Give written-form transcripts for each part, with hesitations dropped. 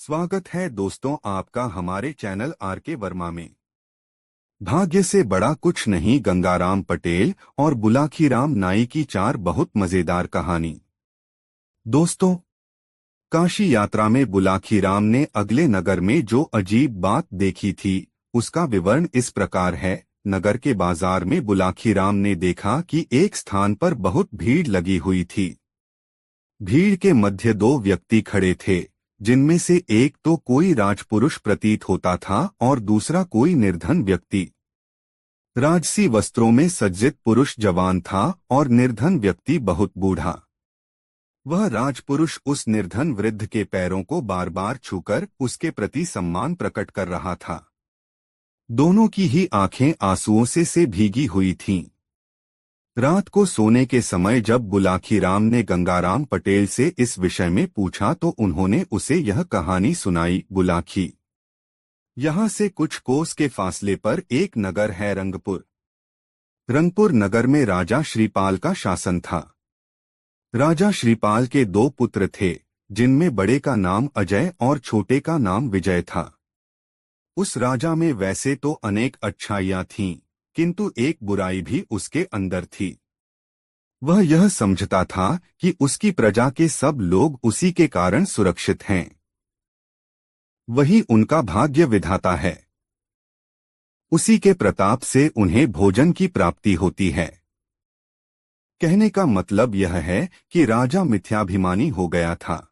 स्वागत है दोस्तों आपका हमारे चैनल आर.के. वर्मा में। भाग्य से बड़ा कुछ नहीं गंगाराम पटेल और बुलाखीराम नाई की चार बहुत मजेदार कहानी। दोस्तों, काशी यात्रा में बुलाखीराम ने अगले नगर में जो अजीब बात देखी थी उसका विवरण इस प्रकार है। नगर के बाजार में बुलाखीराम ने देखा कि एक स्थान पर बहुत भीड़ लगी हुई थी। भीड़ के मध्य दो व्यक्ति खड़े थे, जिनमें से एक तो कोई राजपुरुष प्रतीत होता था और दूसरा कोई निर्धन व्यक्ति। राजसी वस्त्रों में सज्जित पुरुष जवान था और निर्धन व्यक्ति बहुत बूढ़ा। वह राजपुरुष उस निर्धन वृद्ध के पैरों को बार बार छूकर उसके प्रति सम्मान प्रकट कर रहा था। दोनों की ही आंखें आंसुओं से भीगी हुई थीं। रात को सोने के समय जब बुलाखीराम ने गंगाराम पटेल से इस विषय में पूछा तो उन्होंने उसे यह कहानी सुनाई। बुलाखी, यहाँ से कुछ कोस के फासले पर एक नगर है रंगपुर। रंगपुर नगर में राजा श्रीपाल का शासन था। राजा श्रीपाल के दो पुत्र थे, जिनमें बड़े का नाम अजय और छोटे का नाम विजय था। उस राजा में वैसे तो अनेक अच्छाइयां थीं, किंतु एक बुराई भी उसके अंदर थी। वह यह समझता था कि उसकी प्रजा के सब लोग उसी के कारण सुरक्षित हैं। वही उनका भाग्य विधाता है। उसी के प्रताप से उन्हें भोजन की प्राप्ति होती है। कहने का मतलब यह है कि राजा मिथ्याभिमानी हो गया था।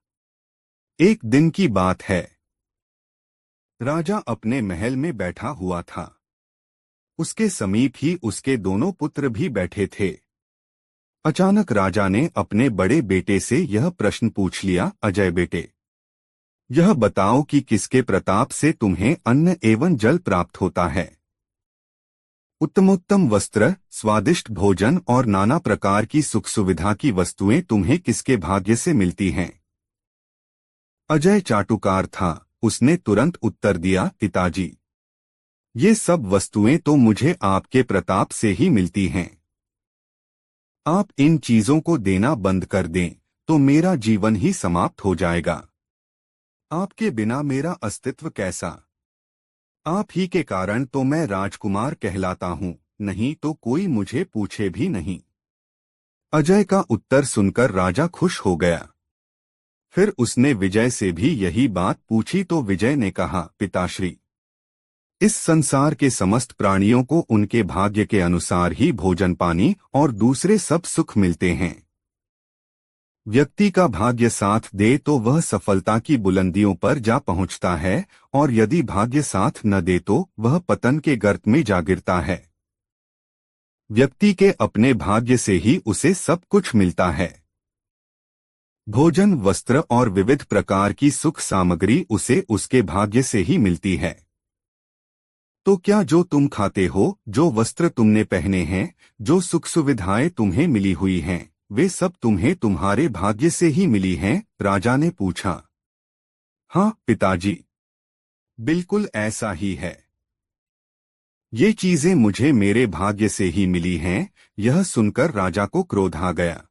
एक दिन की बात है। राजा अपने महल में बैठा हुआ था। उसके समीप ही उसके दोनों पुत्र भी बैठे थे। अचानक राजा ने अपने बड़े बेटे से यह प्रश्न पूछ लिया, अजय बेटे, यह बताओ कि किसके प्रताप से तुम्हें अन्न एवं जल प्राप्त होता है? उत्तमोत्तम वस्त्र, स्वादिष्ट भोजन और नाना प्रकार की सुख सुविधा की वस्तुएं तुम्हें किसके भाग्य से मिलती हैं? अजय चाटुकार था। उसने तुरंत उत्तर दिया, पिताजी, ये सब वस्तुएं तो मुझे आपके प्रताप से ही मिलती हैं। आप इन चीजों को देना बंद कर दें तो मेरा जीवन ही समाप्त हो जाएगा। आपके बिना मेरा अस्तित्व कैसा? आप ही के कारण तो मैं राजकुमार कहलाता हूँ, नहीं तो कोई मुझे पूछे भी नहीं। अजय का उत्तर सुनकर राजा खुश हो गया। फिर उसने विजय से भी यही बात पूछी तो विजय ने कहा, पिताश्री, इस संसार के समस्त प्राणियों को उनके भाग्य के अनुसार ही भोजन पानी और दूसरे सब सुख मिलते हैं। व्यक्ति का भाग्य साथ दे तो वह सफलता की बुलंदियों पर जा पहुंचता है, और यदि भाग्य साथ न दे तो वह पतन के गर्त में जा गिरता है। व्यक्ति के अपने भाग्य से ही उसे सब कुछ मिलता है। भोजन, वस्त्र और विविध प्रकार की सुख सामग्री उसे उसके भाग्य से ही मिलती है। तो क्या जो तुम खाते हो, जो वस्त्र तुमने पहने हैं, जो सुख सुविधाएं तुम्हें मिली हुई हैं, वे सब तुम्हें तुम्हारे भाग्य से ही मिली हैं? राजा ने पूछा। हाँ पिताजी, बिल्कुल ऐसा ही है। ये चीजें मुझे मेरे भाग्य से ही मिली हैं। यह सुनकर राजा को क्रोध आ गया।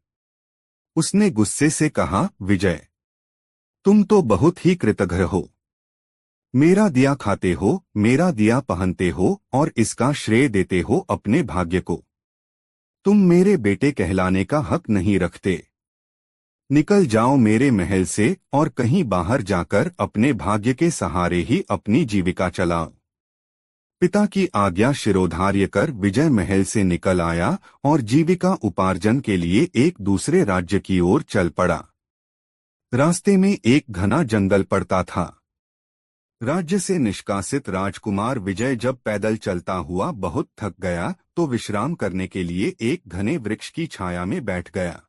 उसने गुस्से से कहा, विजय, तुम तो बहुत ही कृतघ्न हो। मेरा दिया खाते हो, मेरा दिया पहनते हो और इसका श्रेय देते हो अपने भाग्य को। तुम मेरे बेटे कहलाने का हक नहीं रखते। निकल जाओ मेरे महल से और कहीं बाहर जाकर अपने भाग्य के सहारे ही अपनी जीविका चलाओ। पिता की आज्ञा शिरोधार्य कर विजय महल से निकल आया और जीविका उपार्जन के लिए एक दूसरे राज्य की ओर चल पड़ा। रास्ते में एक घना जंगल पड़ता था। राज्य से निष्कासित राजकुमार विजय जब पैदल चलता हुआ बहुत थक गया तो विश्राम करने के लिए एक घने वृक्ष की छाया में बैठ गया।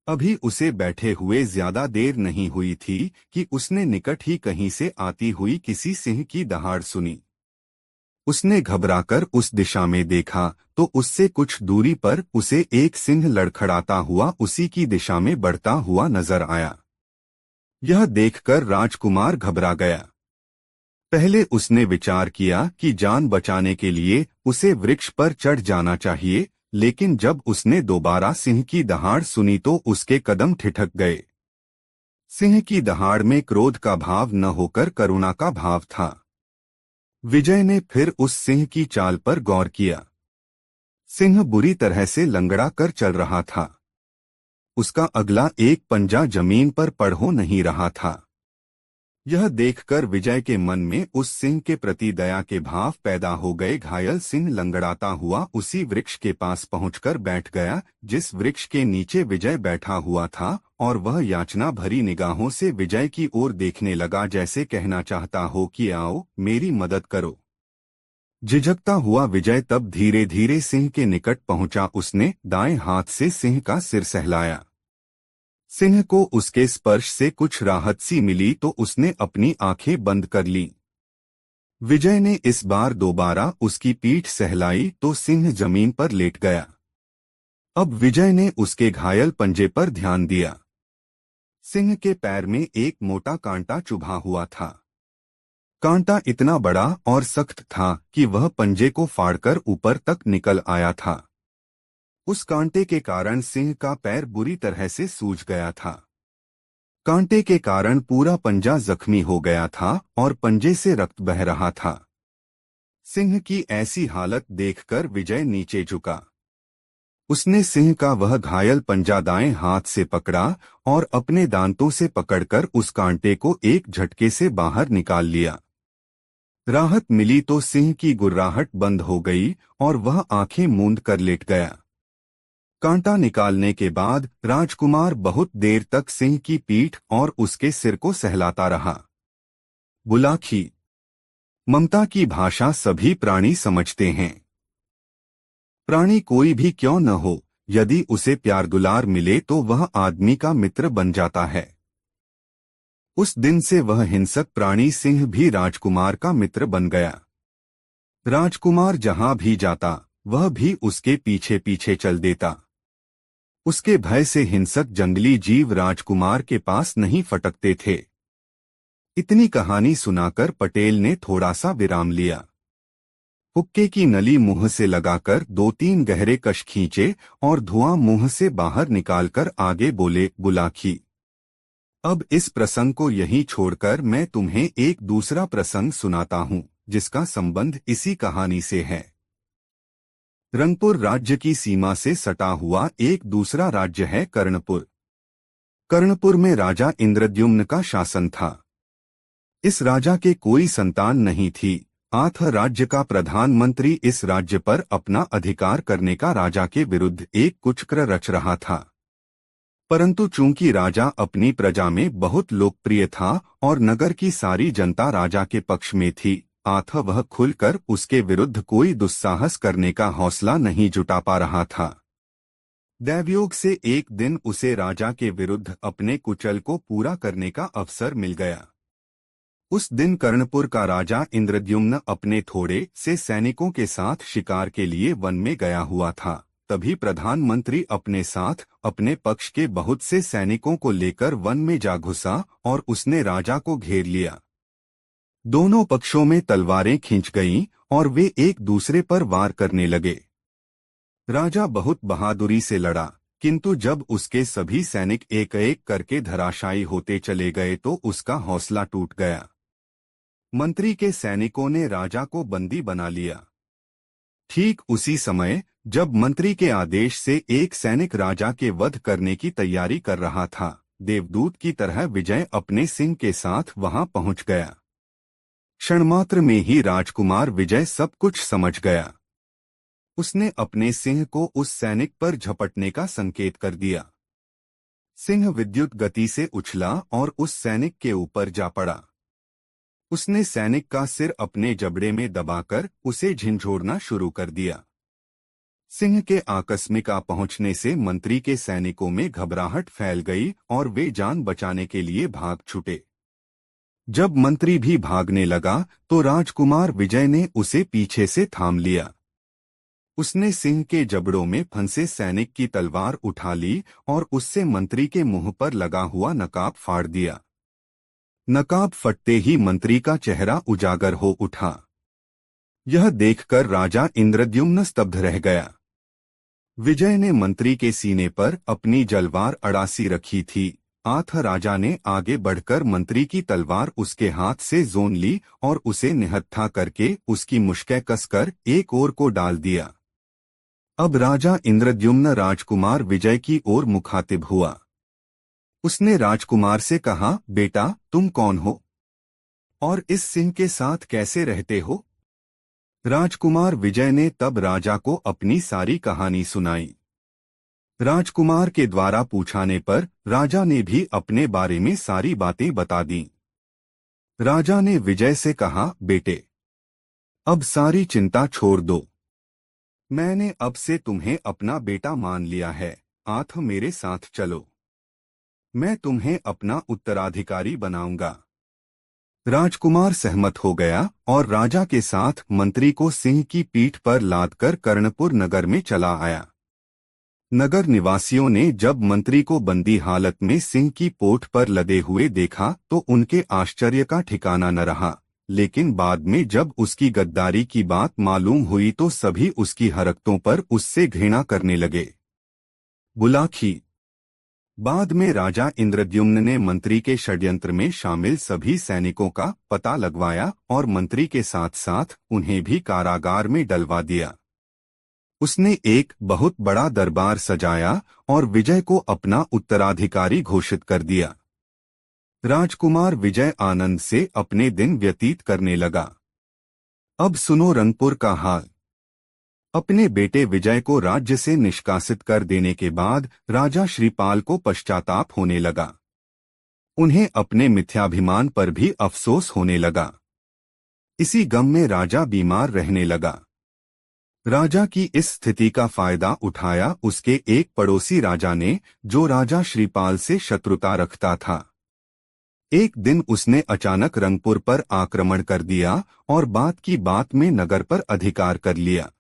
अभी उसे बैठे हुए ज्यादा देर नहीं हुई थी कि उसने निकट ही कहीं से आती हुई किसी सिंह की दहाड़ सुनी। उसने घबराकर उस दिशा में देखा तो उससे कुछ दूरी पर उसे एक सिंह लड़खड़ाता हुआ उसी की दिशा में बढ़ता हुआ नजर आया। यह देखकर राजकुमार घबरा गया। पहले उसने विचार किया कि जान बचाने के लिए उसे वृक्ष पर चढ़ जाना चाहिए, लेकिन जब उसने दोबारा सिंह की दहाड़ सुनी तो उसके कदम ठिठक गए। सिंह की दहाड़ में क्रोध का भाव न होकर करुणा का भाव था। विजय ने फिर उस सिंह की चाल पर गौर किया। सिंह बुरी तरह से लंगड़ा कर चल रहा था। उसका अगला एक पंजा जमीन पर पड़ हो नहीं रहा था। यह देखकर विजय के मन में उस सिंह के प्रति दया के भाव पैदा हो गए। घायल सिंह लंगड़ाता हुआ उसी वृक्ष के पास पहुंचकर बैठ गया जिस वृक्ष के नीचे विजय बैठा हुआ था, और वह याचना भरी निगाहों से विजय की ओर देखने लगा, जैसे कहना चाहता हो कि आओ मेरी मदद करो। झिझकता हुआ विजय तब धीरे धीरे सिंह के निकट पहुंचा। उसने दाएं हाथ से सिंह का सिर सहलाया। सिंह को उसके स्पर्श से कुछ राहत सी मिली तो उसने अपनी आंखें बंद कर लीं। विजय ने इस बार दोबारा उसकी पीठ सहलाई तो सिंह जमीन पर लेट गया। अब विजय ने उसके घायल पंजे पर ध्यान दिया। सिंह के पैर में एक मोटा कांटा चुभा हुआ था। कांटा इतना बड़ा और सख्त था कि वह पंजे को फाड़कर ऊपर तक निकल आया था। उस कांटे के कारण सिंह का पैर बुरी तरह से सूज गया था। कांटे के कारण पूरा पंजा जख्मी हो गया था और पंजे से रक्त बह रहा था। सिंह की ऐसी हालत देखकर विजय नीचे झुका। उसने सिंह का वह घायल पंजा दाएं हाथ से पकड़ा और अपने दांतों से पकड़कर उस कांटे को एक झटके से बाहर निकाल लिया। राहत मिली तो सिंह की गुर्राहट बंद हो गई और वह आंखें मूंद कर लेट गया। कांटा निकालने के बाद राजकुमार बहुत देर तक सिंह की पीठ और उसके सिर को सहलाता रहा। बुलाखी। ममता की भाषा सभी प्राणी समझते हैं। प्राणी कोई भी क्यों न हो, यदि उसे प्यार दुलार मिले तो वह आदमी का मित्र बन जाता है। उस दिन से वह हिंसक प्राणी सिंह भी राजकुमार का मित्र बन गया। राजकुमार जहां भी जाता वह भी उसके पीछे पीछे चल देता। उसके भय से हिंसक जंगली जीव राजकुमार के पास नहीं फटकते थे। इतनी कहानी सुनाकर पटेल ने थोड़ा सा विराम लिया। हुक्के की नली मुंह से लगाकर 2-3 गहरे कश खींचे और धुआं मुंह से बाहर निकालकर आगे बोले, बुलाखी। अब इस प्रसंग को यहीं छोड़कर मैं तुम्हें एक दूसरा प्रसंग सुनाता हूं जिसका संबंध इसी कहानी से है। रंगपुर राज्य की सीमा से सटा हुआ एक दूसरा राज्य है कर्णपुर। कर्णपुर में राजा इंद्रद्युम्न का शासन था। इस राजा के कोई संतान नहीं थी। आथ राज्य का प्रधानमंत्री इस राज्य पर अपना अधिकार करने का राजा के विरुद्ध एक कुचक्र रच रहा था। परंतु चूंकि राजा अपनी प्रजा में बहुत लोकप्रिय था और नगर की सारी जनता राजा के पक्ष में थी, आथ वह खुलकर उसके विरुद्ध कोई दुस्साहस करने का हौसला नहीं जुटा पा रहा था। दैवयोग से एक दिन उसे राजा के विरुद्ध अपने कुचल को पूरा करने का अवसर मिल गया। उस दिन कर्णपुर का राजा इंद्रद्युम्न अपने थोड़े से सैनिकों के साथ शिकार के लिए वन में गया हुआ था। तभी प्रधानमंत्री अपने साथ अपने पक्ष के बहुत से सैनिकों को लेकर वन में जा घुसा और उसने राजा को घेर लिया। दोनों पक्षों में तलवारें खींच गईं और वे एक दूसरे पर वार करने लगे। राजा बहुत बहादुरी से लड़ा, किंतु जब उसके सभी सैनिक एक एक करके धराशायी होते चले गए तो उसका हौसला टूट गया। मंत्री के सैनिकों ने राजा को बंदी बना लिया। ठीक उसी समय जब मंत्री के आदेश से एक सैनिक राजा के वध करने की तैयारी कर रहा था, देवदूत की तरह विजय अपने सिंह के साथ वहां पहुंच गया। क्षणमात्र में ही राजकुमार विजय सब कुछ समझ गया। उसने अपने सिंह को उस सैनिक पर झपटने का संकेत कर दिया। सिंह विद्युत गति से उछला और उस सैनिक के ऊपर जा पड़ा। उसने सैनिक का सिर अपने जबड़े में दबाकर उसे झिंझोड़ना शुरू कर दिया। सिंह के आकस्मिक आ पहुंचने से मंत्री के सैनिकों में घबराहट फैल गई और वे जान बचाने के लिए भाग छूटे। जब मंत्री भी भागने लगा तो राजकुमार विजय ने उसे पीछे से थाम लिया। उसने सिंह के जबड़ों में फंसे सैनिक की तलवार उठा ली और उससे मंत्री के मुंह पर लगा हुआ नकाब फाड़ दिया। नकाब फटते ही मंत्री का चेहरा उजागर हो उठा। यह देखकर राजा इंद्रद्युम्न स्तब्ध रह गया। विजय ने मंत्री के सीने पर अपनी जलवार अड़ासी रखी थी, आथ राजा ने आगे बढ़कर मंत्री की तलवार उसके हाथ से जोन ली और उसे निहत्था करके उसकी मुश्कें कसकर एक ओर को डाल दिया। अब राजा इंद्रद्युम्न राजकुमार विजय की ओर मुखातिब हुआ। उसने राजकुमार से कहा, बेटा तुम कौन हो और इस सिंह के साथ कैसे रहते हो? राजकुमार विजय ने तब राजा को अपनी सारी कहानी सुनाई। राजकुमार के द्वारा पूछाने पर राजा ने भी अपने बारे में सारी बातें बता दी। राजा ने विजय से कहा, बेटे अब सारी चिंता छोड़ दो। मैंने अब से तुम्हें अपना बेटा मान लिया है। आठ मेरे साथ चलो, मैं तुम्हें अपना उत्तराधिकारी बनाऊंगा। राजकुमार सहमत हो गया और राजा के साथ मंत्री को सिंह की पीठ पर लादकर कर्णपुर नगर में चला आया। नगर निवासियों ने जब मंत्री को बंदी हालत में सिंह की पोठ पर लदे हुए देखा तो उनके आश्चर्य का ठिकाना न रहा, लेकिन बाद में जब उसकी गद्दारी की बात मालूम हुई तो सभी उसकी हरकतों पर उससे घृणा करने लगे। बुलाखी। बाद में राजा इंद्रद्युम्न ने मंत्री के षड्यंत्र में शामिल सभी सैनिकों का पता लगवाया और मंत्री के साथ साथ उन्हें भी कारागार में डलवा दिया। उसने एक बहुत बड़ा दरबार सजाया और विजय को अपना उत्तराधिकारी घोषित कर दिया। राजकुमार विजय आनंद से अपने दिन व्यतीत करने लगा। अब सुनो रंगपुर का हाल। अपने बेटे विजय को राज्य से निष्कासित कर देने के बाद राजा श्रीपाल को पश्चाताप होने लगा। उन्हें अपने मिथ्याभिमान पर भी अफसोस होने लगा। इसी गम में राजा बीमार रहने लगा। राजा की इस स्थिति का फायदा उठाया उसके एक पड़ोसी राजा ने, जो राजा श्रीपाल से शत्रुता रखता था। एक दिन उसने अचानक रंगपुर पर आक्रमण कर दिया और बात की बात में नगर पर अधिकार कर लिया।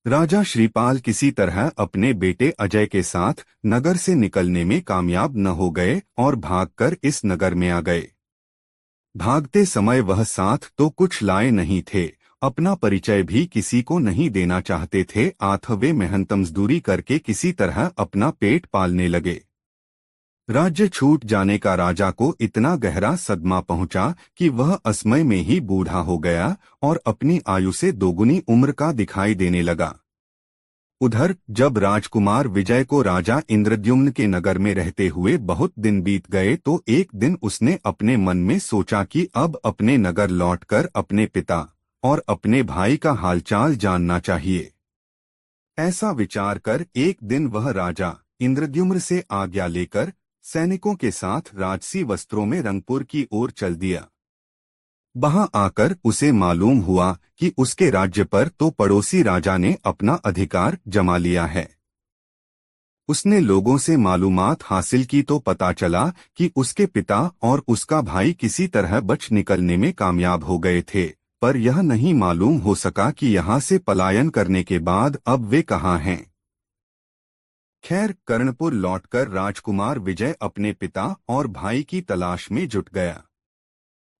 राजा श्रीपाल किसी तरह अपने बेटे अजय के साथ नगर से निकलने में कामयाब न हो गए और भागकर इस नगर में आ गए। भागते समय वह साथ तो कुछ लाए नहीं थे, अपना परिचय भी किसी को नहीं देना चाहते थे। आठ वे मेहनत मजदूरी करके किसी तरह अपना पेट पालने लगे। राज्य छूट जाने का राजा को इतना गहरा सदमा पहुंचा कि वह असमय में ही बूढ़ा हो गया और अपनी आयु से दोगुनी उम्र का दिखाई देने लगा। उधर जब राजकुमार विजय को राजा इंद्रद्युम्न के नगर में रहते हुए बहुत दिन बीत गए तो एक दिन उसने अपने मन में सोचा कि अब अपने नगर लौटकर अपने पिता और अपने भाई का हालचाल जानना चाहिए। ऐसा विचार कर एक दिन वह राजा इंद्रद्युम्न से आज्ञा लेकर सैनिकों के साथ राजसी वस्त्रों में रंगपुर की ओर चल दिया। वहां आकर उसे मालूम हुआ कि उसके राज्य पर तो पड़ोसी राजा ने अपना अधिकार जमा लिया है। उसने लोगों से मालूमात हासिल की तो पता चला कि उसके पिता और उसका भाई किसी तरह बच निकलने में कामयाब हो गए थे, पर यह नहीं मालूम हो सका कि यहाँ से पलायन करने के बाद अब वे कहाँ हैं। खैर, कर्णपुर लौटकर राजकुमार विजय अपने पिता और भाई की तलाश में जुट गया।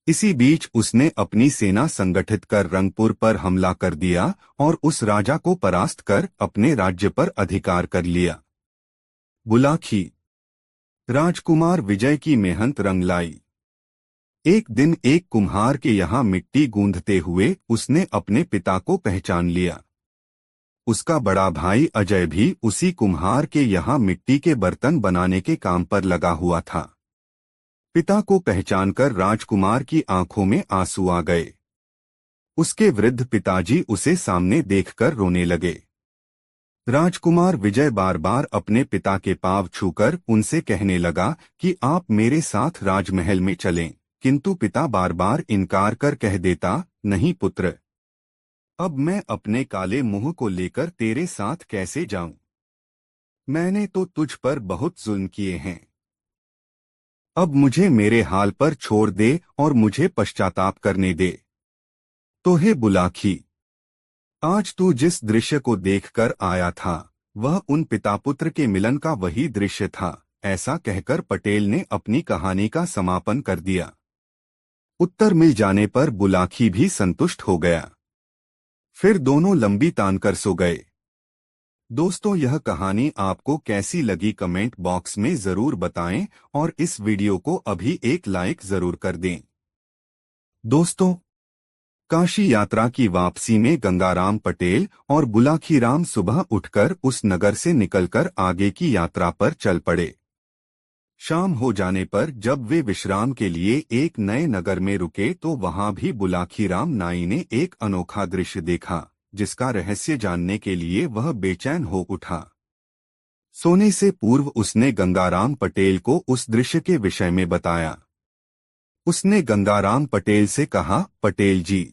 इसी बीच उसने अपनी सेना संगठित कर रंगपुर पर हमला कर दिया और उस राजा को परास्त कर अपने राज्य पर अधिकार कर लिया। बुलाखी। राजकुमार विजय की मेहनत रंग लाई। एक दिन एक कुम्हार के यहाँ मिट्टी गूंधते हुए उसने अपने पिता को पहचान लिया। उसका बड़ा भाई अजय भी उसी कुम्हार के यहाँ मिट्टी के बर्तन बनाने के काम पर लगा हुआ था। पिता को पहचानकर राजकुमार की आंखों में आंसू आ गए। उसके वृद्ध पिताजी उसे सामने देखकर रोने लगे। राजकुमार विजय बार बार अपने पिता के पांव छूकर उनसे कहने लगा कि आप मेरे साथ राजमहल में चलें, किंतु पिता बार बार इनकार कर कह देता, नहीं पुत्र, अब मैं अपने काले मुंह को लेकर तेरे साथ कैसे जाऊं? मैंने तो तुझ पर बहुत जुल्म किए हैं। अब मुझे मेरे हाल पर छोड़ दे और मुझे पश्चाताप करने दे। तो हे बुलाखी, आज तू जिस दृश्य को देखकर आया था वह उन पिता पुत्र के मिलन का वही दृश्य था। ऐसा कहकर पटेल ने अपनी कहानी का समापन कर दिया। उत्तर मिल जाने पर बुलाखी भी संतुष्ट हो गया। फिर दोनों लंबी तान कर सो गए। दोस्तों, यह कहानी आपको कैसी लगी कमेंट बॉक्स में जरूर बताएं और इस वीडियो को अभी एक लाइक जरूर कर दें। दोस्तों, काशी यात्रा की वापसी में गंगाराम पटेल और बुलाखीराम सुबह उठकर उस नगर से निकलकर आगे की यात्रा पर चल पड़े। शाम हो जाने पर जब वे विश्राम के लिए एक नए नगर में रुके तो वहां भी बुलाखीराम नाई ने एक अनोखा दृश्य देखा, जिसका रहस्य जानने के लिए वह बेचैन हो उठा। सोने से पूर्व उसने गंगाराम पटेल को उस दृश्य के विषय में बताया। उसने गंगाराम पटेल से कहा, पटेल जी,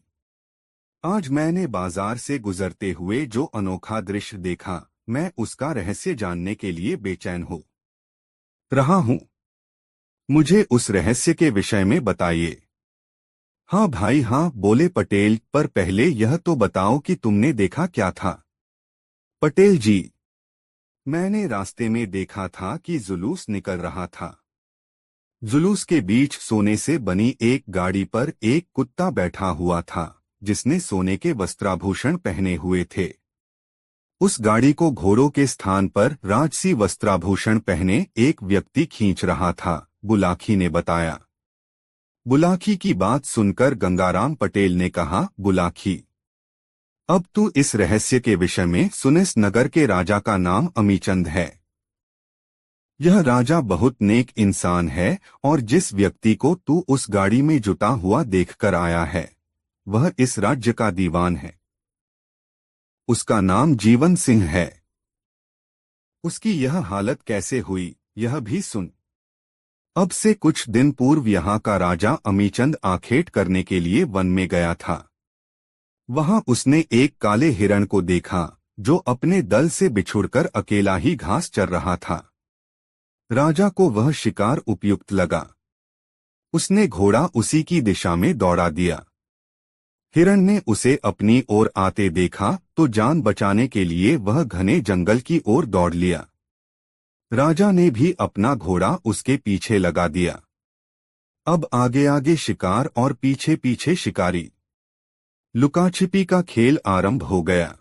आज मैंने बाजार से गुजरते हुए जो अनोखा दृश्य देखा, मैं उसका रहस्य जानने के लिए बेचैन हो रहा हूँ। मुझे उस रहस्य के विषय में बताइए। हाँ भाई हाँ, बोले पटेल, पर पहले यह तो बताओ कि तुमने देखा क्या था। पटेल जी, मैंने रास्ते में देखा था कि जुलूस निकल रहा था। जुलूस के बीच सोने से बनी एक गाड़ी पर एक कुत्ता बैठा हुआ था, जिसने सोने के वस्त्राभूषण पहने हुए थे। उस गाड़ी को घोड़ों के स्थान पर राजसी वस्त्राभूषण पहने एक व्यक्ति खींच रहा था, बुलाखी ने बताया। बुलाखी की बात सुनकर गंगाराम पटेल ने कहा, बुलाखी, अब तू इस रहस्य के विषय में सुनिस। नगर के राजा का नाम अमीचंद है। यह राजा बहुत नेक इंसान है और जिस व्यक्ति को तू उस गाड़ी में जुटा हुआ देखकर आया है, वह इस राज्य का दीवान है। उसका नाम जीवन सिंह है। उसकी यह हालत कैसे हुई, यह भी सुन। अब से कुछ दिन पूर्व यहाँ का राजा अमीचंद आखेट करने के लिए वन में गया था। वहां उसने एक काले हिरण को देखा, जो अपने दल से बिछुड़कर अकेला ही घास चर रहा था। राजा को वह शिकार उपयुक्त लगा। उसने घोड़ा उसी की दिशा में दौड़ा दिया। हिरण ने उसे अपनी ओर आते देखा तो जान बचाने के लिए वह घने जंगल की ओर दौड़ लिया। राजा ने भी अपना घोड़ा उसके पीछे लगा दिया। अब आगे आगे शिकार और पीछे पीछे शिकारी। लुकाछिपी का खेल आरंभ हो गया।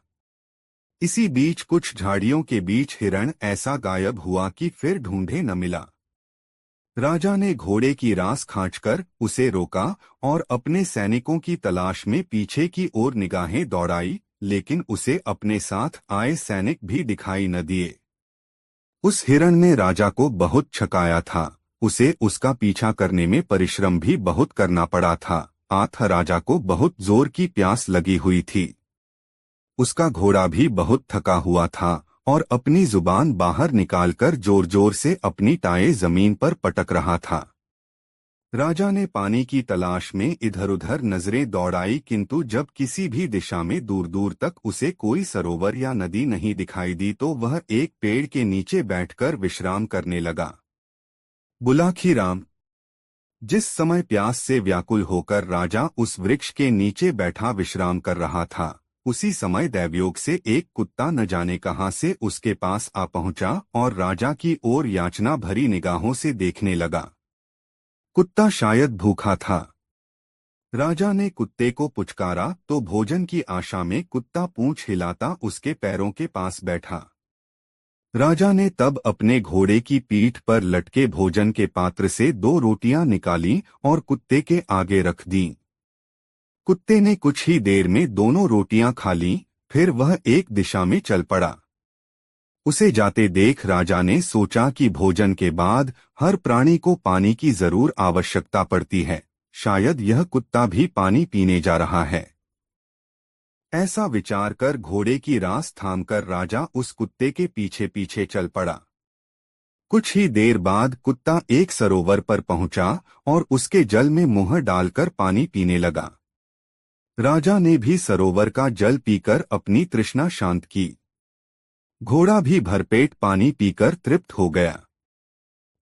इसी बीच कुछ झाड़ियों के बीच हिरण ऐसा गायब हुआ कि फिर ढूंढे न मिला। राजा ने घोड़े की रास खींचकर उसे रोका और अपने सैनिकों की तलाश में पीछे की ओर निगाहें दौड़ाई, लेकिन उसे अपने साथ आए सैनिक भी दिखाई न दिए। उस हिरण ने राजा को बहुत छकाया था। उसे उसका पीछा करने में परिश्रम भी बहुत करना पड़ा था। आठ राजा को बहुत जोर की प्यास लगी हुई थी। उसका घोड़ा भी बहुत थका हुआ था और अपनी जुबान बाहर निकालकर जोर जोर से अपनी टांगें जमीन पर पटक रहा था। राजा ने पानी की तलाश में इधर उधर नजरें दौड़ाई, किंतु जब किसी भी दिशा में दूर दूर तक उसे कोई सरोवर या नदी नहीं दिखाई दी तो वह एक पेड़ के नीचे बैठकर विश्राम करने लगा। बुलाखीराम जिस समय प्यास से व्याकुल होकर राजा उस वृक्ष के नीचे बैठा विश्राम कर रहा था, उसी समय दैवयोग से एक कुत्ता न जाने कहां से उसके पास आ पहुंचा और राजा की ओर याचना भरी निगाहों से देखने लगा। कुत्ता शायद भूखा था। राजा ने कुत्ते को पुचकारा तो भोजन की आशा में कुत्ता पूंछ हिलाता उसके पैरों के पास बैठा। राजा ने तब अपने घोड़े की पीठ पर लटके भोजन के पात्र से 2 रोटियां निकाली और कुत्ते के आगे रख दीं। कुत्ते ने कुछ ही देर में दोनों रोटियां खा लीं, फिर वह एक दिशा में चल पड़ा। उसे जाते देख राजा ने सोचा कि भोजन के बाद हर प्राणी को पानी की जरूर आवश्यकता पड़ती है, शायद यह कुत्ता भी पानी पीने जा रहा है। ऐसा विचार कर घोड़े की रास थामकर राजा उस कुत्ते के पीछे पीछे चल पड़ा। कुछ ही देर बाद कुत्ता एक सरोवर पर पहुंचा और उसके जल में मुंह डालकर पानी पीने लगा। राजा ने भी सरोवर का जल पीकर अपनी तृष्णा शांत की। घोड़ा भी भरपेट पानी पीकर तृप्त हो गया।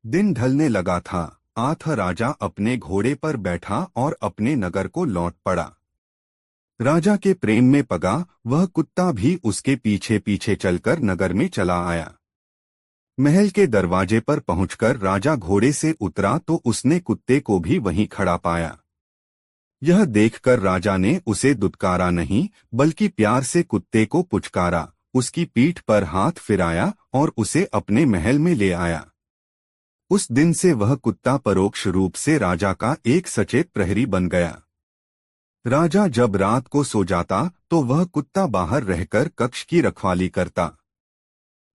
दिन ढलने लगा था। आठ राजा अपने घोड़े पर बैठा और अपने नगर को लौट पड़ा। राजा के प्रेम में पगा वह कुत्ता भी उसके पीछे पीछे चलकर नगर में चला आया। महल के दरवाजे पर पहुंचकर राजा घोड़े से उतरा तो उसने कुत्ते को भी वहीं खड़ा पाया। यह देखकर राजा ने उसे दुत्कारा नहीं, बल्कि प्यार से कुत्ते को पुचकारा, उसकी पीठ पर हाथ फिराया और उसे अपने महल में ले आया। उस दिन से वह कुत्ता परोक्ष रूप से राजा का एक सचेत प्रहरी बन गया। राजा जब रात को सो जाता तो वह कुत्ता बाहर रहकर कक्ष की रखवाली करता।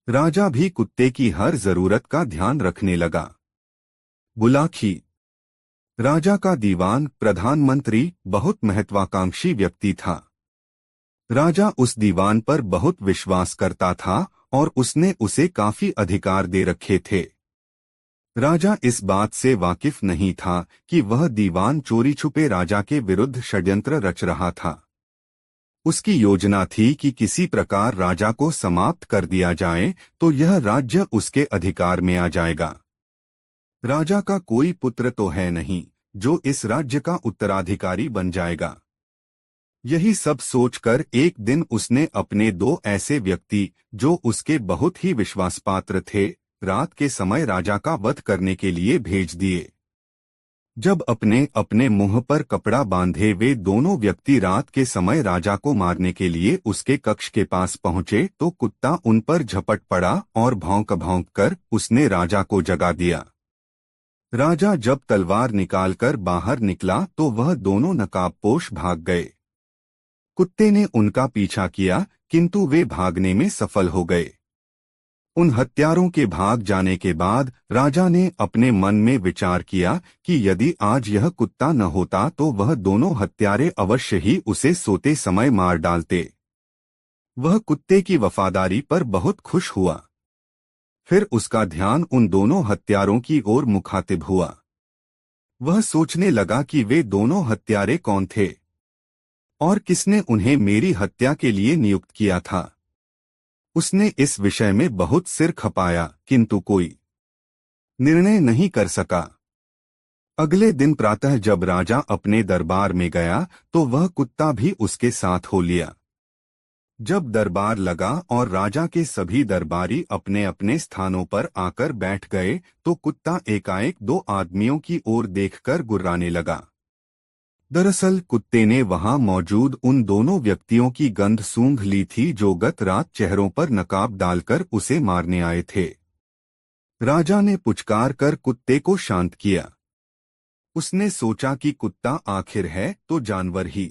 राजा भी कुत्ते की हर जरूरत का ध्यान रखने लगा। बुलाखी। राजा का दीवान प्रधानमंत्री बहुत महत्वाकांक्षी व्यक्ति था। राजा उस दीवान पर बहुत विश्वास करता था और उसने उसे काफी अधिकार दे रखे थे। राजा इस बात से वाकिफ नहीं था कि वह दीवान चोरी छुपे राजा के विरुद्ध षड्यंत्र रच रहा था। उसकी योजना थी कि किसी प्रकार राजा को समाप्त कर दिया जाए तो यह राज्य उसके अधिकार में आ जाएगा। राजा का कोई पुत्र तो है नहीं जो इस राज्य का उत्तराधिकारी बन जाएगा। यही सब सोचकर एक दिन उसने अपने दो ऐसे व्यक्ति जो उसके बहुत ही विश्वासपात्र थे रात के समय राजा का वध करने के लिए भेज दिए। जब अपने अपने मुंह पर कपड़ा बांधे वे दोनों व्यक्ति रात के समय राजा को मारने के लिए उसके कक्ष के पास पहुंचे तो कुत्ता उन पर झपट पड़ा और भौंक भौंक कर उसने राजा को जगा दिया। राजा जब तलवार निकालकर बाहर निकला तो वह दोनों नकाबपोश भाग गए। कुत्ते ने उनका पीछा किया किंतु वे भागने में सफल हो गए। उन हत्यारों के भाग जाने के बाद राजा ने अपने मन में विचार किया कि यदि आज यह कुत्ता न होता तो वह दोनों हत्यारे अवश्य ही उसे सोते समय मार डालते। वह कुत्ते की वफादारी पर बहुत खुश हुआ। फिर उसका ध्यान उन दोनों हत्यारों की ओर मुखातिब हुआ। वह सोचने लगा कि वे दोनों हत्यारे कौन थे और किसने उन्हें मेरी हत्या के लिए नियुक्त किया था। उसने इस विषय में बहुत सिर खपाया किंतु कोई निर्णय नहीं कर सका। अगले दिन प्रातः जब राजा अपने दरबार में गया तो वह कुत्ता भी उसके साथ हो लिया। जब दरबार लगा और राजा के सभी दरबारी अपने अपने स्थानों पर आकर बैठ गए तो कुत्ता एकाएक दो आदमियों की ओर देखकर गुर्राने लगा। दरअसल कुत्ते ने वहां मौजूद उन दोनों व्यक्तियों की गंध सूंघ ली थी जो गत रात चेहरों पर नकाब डालकर उसे मारने आए थे। राजा ने पुचकार कर कुत्ते को शांत किया। उसने सोचा कि कुत्ता आखिर है तो जानवर ही,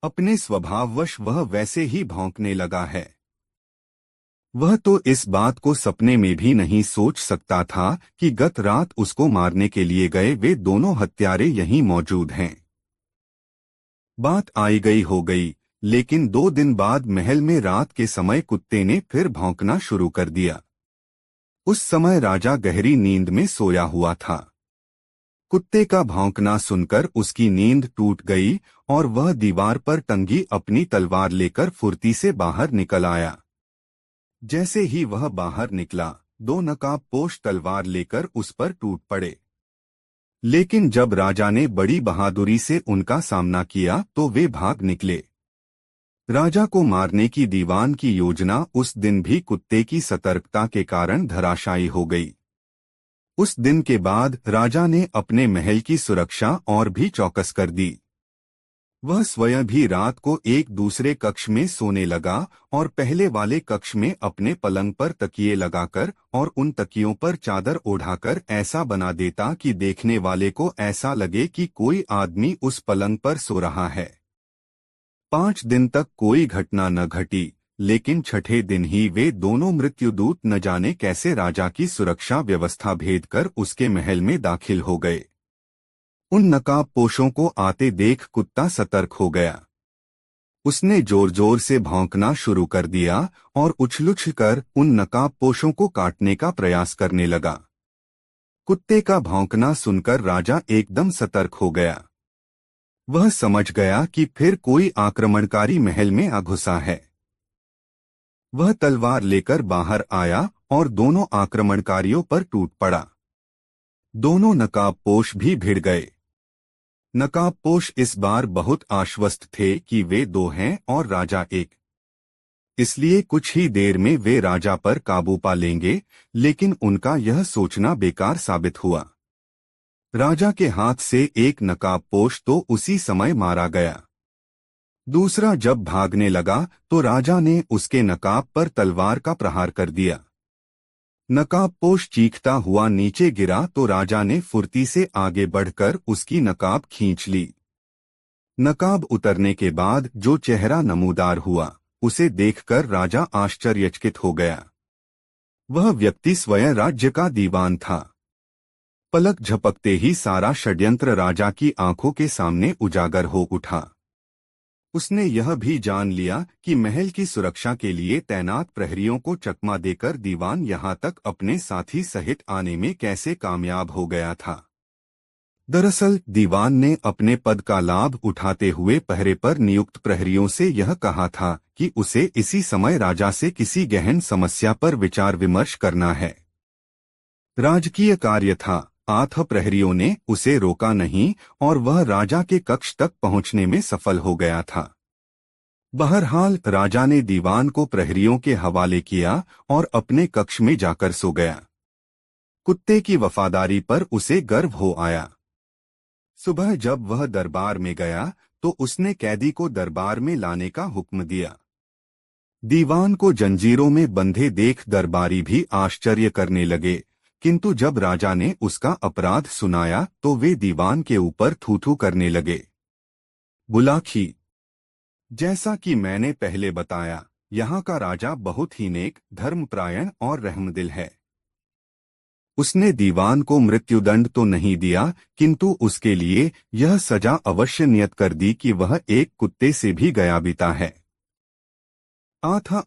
अपने स्वभाववश वह वैसे ही भौंकने लगा है। वह तो इस बात को सपने में भी नहीं सोच सकता था कि गत रात उसको मारने के लिए गए वे दोनों हत्यारे यहीं मौजूद हैं। बात आई गई हो गई, लेकिन 2 दिन बाद महल में रात के समय कुत्ते ने फिर भौंकना शुरू कर दिया। उस समय राजा गहरी नींद में सोया हुआ था। कुत्ते का भौंकना सुनकर उसकी नींद टूट गई और वह दीवार पर टंगी अपनी तलवार लेकर फुर्ती से बाहर निकल आया। जैसे ही वह बाहर निकला 2 नकाबपोश तलवार लेकर उस पर टूट पड़े। लेकिन जब राजा ने बड़ी बहादुरी से उनका सामना किया तो वे भाग निकले। राजा को मारने की दीवान की योजना उस दिन भी कुत्ते की सतर्कता के कारण धराशायी हो गई। उस दिन के बाद राजा ने अपने महल की सुरक्षा और भी चौकस कर दी। वह स्वयं भी रात को एक दूसरे कक्ष में सोने लगा और पहले वाले कक्ष में अपने पलंग पर तकिए लगाकर और उन तकियों पर चादर ओढ़ाकर ऐसा बना देता कि देखने वाले को ऐसा लगे कि कोई आदमी उस पलंग पर सो रहा है। 5 दिन तक कोई घटना न घटी, लेकिन छठे दिन ही वे दोनों मृत्युदूत न जाने कैसे राजा की सुरक्षा व्यवस्था भेद कर उसके महल में दाखिल हो गए। उन नकाबपोशों को आते देख कुत्ता सतर्क हो गया। उसने जोर जोर से भौंकना शुरू कर दिया और उछल कर उन नकाबपोशों को काटने का प्रयास करने लगा। कुत्ते का भौंकना सुनकर राजा एकदम सतर्क हो गया। वह समझ गया कि फिर कोई आक्रमणकारी महल में आ घुसा है। वह तलवार लेकर बाहर आया और दोनों आक्रमणकारियों पर टूट पड़ा। दोनों नकाबपोश भी भिड़ गए। नकाबपोश इस बार बहुत आश्वस्त थे कि वे 2 हैं और राजा एक, इसलिए कुछ ही देर में वे राजा पर काबू पा लेंगे, लेकिन उनका यह सोचना बेकार साबित हुआ। राजा के हाथ से एक नकाबपोश तो उसी समय मारा गया। दूसरा जब भागने लगा तो राजा ने उसके नकाब पर तलवार का प्रहार कर दिया। नकाबपोश चीखता हुआ नीचे गिरा तो राजा ने फुर्ती से आगे बढ़कर उसकी नकाब खींच ली। नकाब उतरने के बाद जो चेहरा नमूदार हुआ, उसे देखकर राजा आश्चर्यचकित हो गया। वह व्यक्ति स्वयं राज्य का दीवान था। पलक झपकते ही सारा षड्यंत्र राजा की आंखों के सामने उजागर हो उठा। उसने यह भी जान लिया कि महल की सुरक्षा के लिए तैनात प्रहरियों को चकमा देकर दीवान यहां तक अपने साथी सहित आने में कैसे कामयाब हो गया था। दरअसल दीवान ने अपने पद का लाभ उठाते हुए पहरे पर नियुक्त प्रहरियों से यह कहा था कि उसे इसी समय राजा से किसी गहन समस्या पर विचार विमर्श करना है। राजकीय कार्य था। आठ प्रहरियों ने उसे रोका नहीं और वह राजा के कक्ष तक पहुंचने में सफल हो गया था। बहरहाल राजा ने दीवान को प्रहरियों के हवाले किया और अपने कक्ष में जाकर सो गया। कुत्ते की वफादारी पर उसे गर्व हो आया। सुबह जब वह दरबार में गया तो उसने कैदी को दरबार में लाने का हुक्म दिया। दीवान को जंजीरों में बंधे देख दरबारी भी आश्चर्य करने लगे, किंतु जब राजा ने उसका अपराध सुनाया तो वे दीवान के ऊपर थू-थू करने लगे। बुलाखी, जैसा कि मैंने पहले बताया, यहाँ का राजा बहुत ही नेक, धर्मपरायण और रहमदिल है। उसने दीवान को मृत्युदंड तो नहीं दिया, किंतु उसके लिए यह सजा अवश्य नियत कर दी कि वह एक कुत्ते से भी गया बीता है।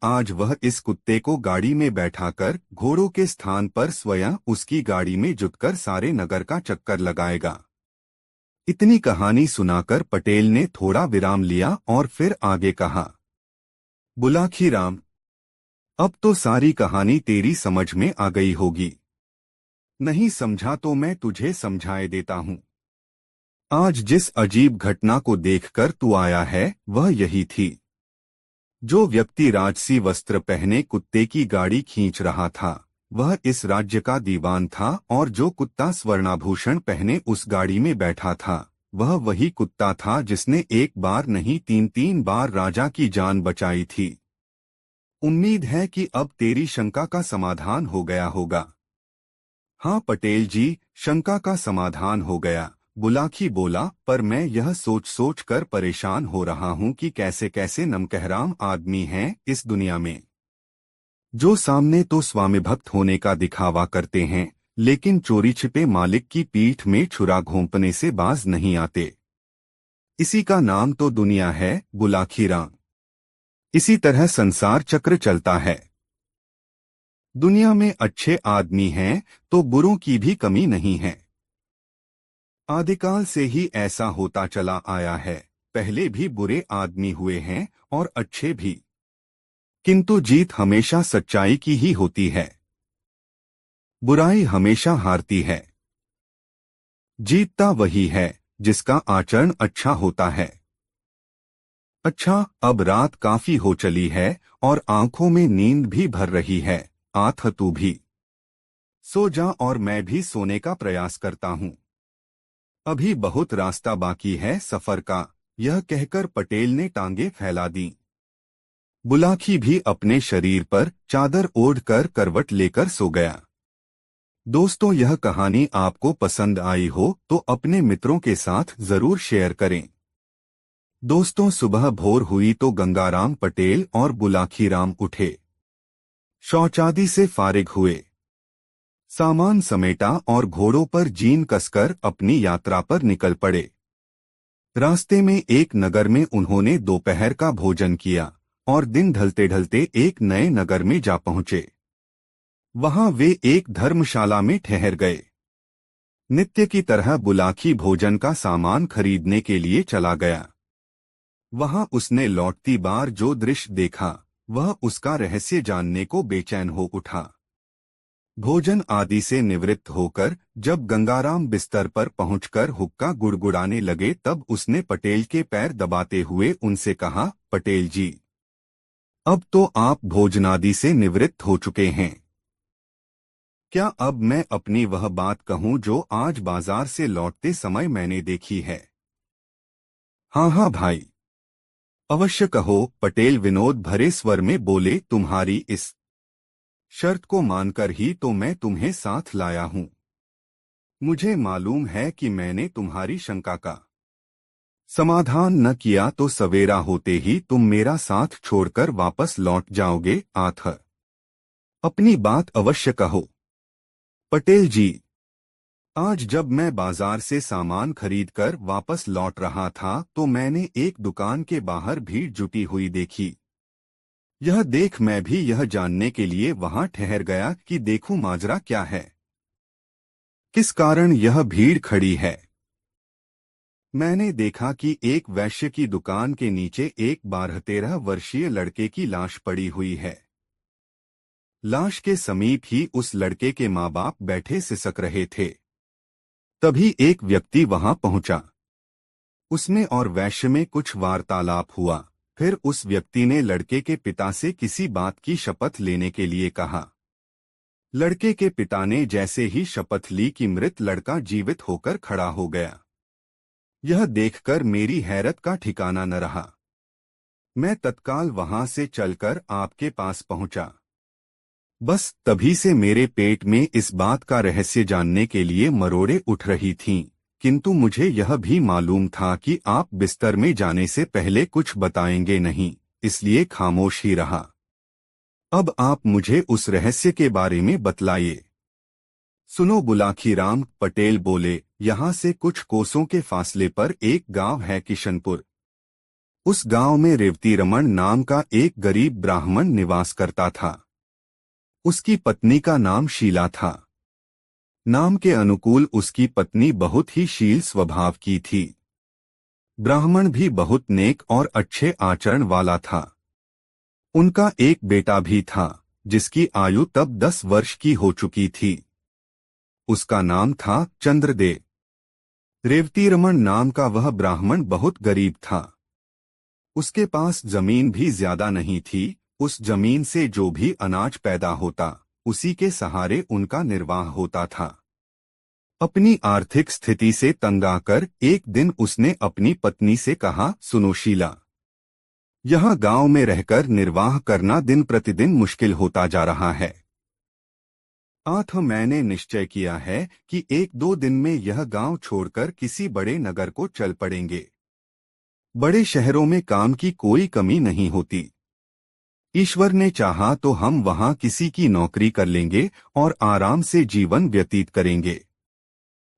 आज वह इस कुत्ते को गाड़ी में बैठाकर घोड़ों के स्थान पर स्वयं उसकी गाड़ी में जुटकर सारे नगर का चक्कर लगाएगा। इतनी कहानी सुनाकर पटेल ने थोड़ा विराम लिया और फिर आगे कहा, बुलाखी राम, अब तो सारी कहानी तेरी समझ में आ गई होगी। नहीं समझा तो मैं तुझे समझाए देता हूँ। आज जिस अजीब घटना को देखकर तू आया है वह यही थी। जो व्यक्ति राजसी वस्त्र पहने कुत्ते की गाड़ी खींच रहा था वह इस राज्य का दीवान था, और जो कुत्ता स्वर्णाभूषण पहने उस गाड़ी में बैठा था वह वही कुत्ता था जिसने एक बार नहीं 3-3 बार राजा की जान बचाई थी। उम्मीद है कि अब तेरी शंका का समाधान हो गया होगा। हाँ पटेल जी, शंका का समाधान हो गया, बुलाखी बोला, पर मैं यह सोच कर परेशान हो रहा हूँ कि कैसे कैसे नमकहराम आदमी हैं इस दुनिया में, जो सामने तो स्वामी भक्त होने का दिखावा करते हैं लेकिन चोरी छिपे मालिक की पीठ में छुरा घोंपने से बाज नहीं आते। इसी का नाम तो दुनिया है बुलाखी राम। इसी तरह संसार चक्र चलता है। दुनिया में अच्छे आदमी हैं तो बुरों की भी कमी नहीं है। आदिकाल से ही ऐसा होता चला आया है। पहले भी बुरे आदमी हुए हैं और अच्छे भी, किंतु जीत हमेशा सच्चाई की ही होती है। बुराई हमेशा हारती है। जीतता वही है जिसका आचरण अच्छा होता है। अच्छा, अब रात काफी हो चली है और आंखों में नींद भी भर रही है। आथ तू भी सो जा और मैं भी सोने का प्रयास करता हूँ। अभी बहुत रास्ता बाकी है सफर का। यह कहकर पटेल ने टांगे फैला दी। बुलाखी भी अपने शरीर पर चादर ओढ़कर करवट लेकर सो गया। दोस्तों, यह कहानी आपको पसंद आई हो तो अपने मित्रों के साथ जरूर शेयर करें। दोस्तों, सुबह भोर हुई तो गंगाराम पटेल और बुलाखी राम उठे, शौचादि से फारिग हुए, सामान समेटा और घोड़ों पर जीन कसकर अपनी यात्रा पर निकल पड़े। रास्ते में एक नगर में उन्होंने दोपहर का भोजन किया और दिन ढलते ढलते एक नए नगर में जा पहुंचे। वहां वे एक धर्मशाला में ठहर गए। नित्य की तरह बुलाखी भोजन का सामान खरीदने के लिए चला गया। वहां उसने लौटती बार जो दृश्य देखा वह उसका रहस्य जानने को बेचैन हो उठा। भोजन आदि से निवृत्त होकर जब गंगाराम बिस्तर पर पहुंचकर हुक्का गुड़गुड़ाने लगे तब उसने पटेल के पैर दबाते हुए उनसे कहा, पटेल जी, अब तो आप भोजनादि से निवृत्त हो चुके हैं। क्या अब मैं अपनी वह बात कहूं जो आज बाजार से लौटते समय मैंने देखी है? हाँ हाँ भाई, अवश्य कहो, पटेल विनोद भरे स्वर में बोले। तुम्हारी इस शर्त को मानकर ही तो मैं तुम्हें साथ लाया हूँ। मुझे मालूम है कि मैंने तुम्हारी शंका का समाधान न किया तो सवेरा होते ही तुम मेरा साथ छोड़कर वापस लौट जाओगे। आथ अपनी बात अवश्य कहो। पटेल जी, आज जब मैं बाजार से सामान खरीदकर वापस लौट रहा था तो मैंने एक दुकान के बाहर भीड़ जुटी हुई देखी। यह देख मैं भी यह जानने के लिए वहां ठहर गया कि देखूं माजरा क्या है, किस कारण यह भीड़ खड़ी है। मैंने देखा कि एक वैश्य की दुकान के नीचे एक 12-13 वर्षीय लड़के की लाश पड़ी हुई है। लाश के समीप ही उस लड़के के माँ बाप बैठे सिसक रहे थे। तभी एक व्यक्ति वहां पहुंचा। उसमें और वैश्य में कुछ वार्तालाप हुआ। फिर उस व्यक्ति ने लड़के के पिता से किसी बात की शपथ लेने के लिए कहा। लड़के के पिता ने जैसे ही शपथ ली कि मृत लड़का जीवित होकर खड़ा हो गया। यह देखकर मेरी हैरत का ठिकाना न रहा। मैं तत्काल वहां से चलकर आपके पास पहुंचा। बस तभी से मेरे पेट में इस बात का रहस्य जानने के लिए मरोड़े उठ रही थीं, किंतु मुझे यह भी मालूम था कि आप बिस्तर में जाने से पहले कुछ बताएंगे नहीं, इसलिए खामोश ही रहा। अब आप मुझे उस रहस्य के बारे में बतलाइए। सुनो बुलाखीराम, पटेल बोले। यहाँ से कुछ कोसों के फासले पर एक गांव है, किशनपुर। उस गांव में रेवती रमन नाम का एक गरीब ब्राह्मण निवास करता था। उसकी पत्नी का नाम शीला था। नाम के अनुकूल उसकी पत्नी बहुत ही शील स्वभाव की थी। ब्राह्मण भी बहुत नेक और अच्छे आचरण वाला था। उनका एक बेटा भी था, जिसकी आयु तब 10 वर्ष की हो चुकी थी। उसका नाम था चंद्रदेव। रेवती रमन नाम का वह ब्राह्मण बहुत गरीब था। उसके पास जमीन भी ज्यादा नहीं थी। उस जमीन से जो भी अनाज पैदा होता, उसी के सहारे उनका निर्वाह होता था। अपनी आर्थिक स्थिति से तंग आकर एक दिन उसने अपनी पत्नी से कहा, सुनो शीला, यह गांव में रहकर निर्वाह करना दिन प्रतिदिन मुश्किल होता जा रहा है। आठ मैंने निश्चय किया है कि 1-2 दिन में यह गांव छोड़कर किसी बड़े नगर को चल पड़ेंगे। बड़े शहरों में काम की कोई कमी नहीं होती। ईश्वर ने चाहा तो हम वहां किसी की नौकरी कर लेंगे और आराम से जीवन व्यतीत करेंगे।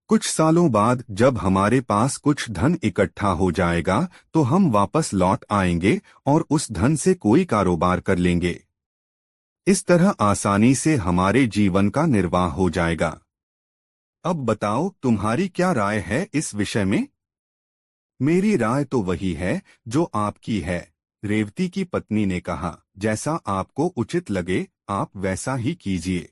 कुछ सालों बाद जब हमारे पास कुछ धन इकट्ठा हो जाएगा तो हम वापस लौट आएंगे और उस धन से कोई कारोबार कर लेंगे। इस तरह आसानी से हमारे जीवन का निर्वाह हो जाएगा। अब बताओ, तुम्हारी क्या राय है इस विषय में? मेरी राय तो वही है जो आपकी है, रेवती की पत्नी ने कहा। जैसा आपको उचित लगे आप वैसा ही कीजिए।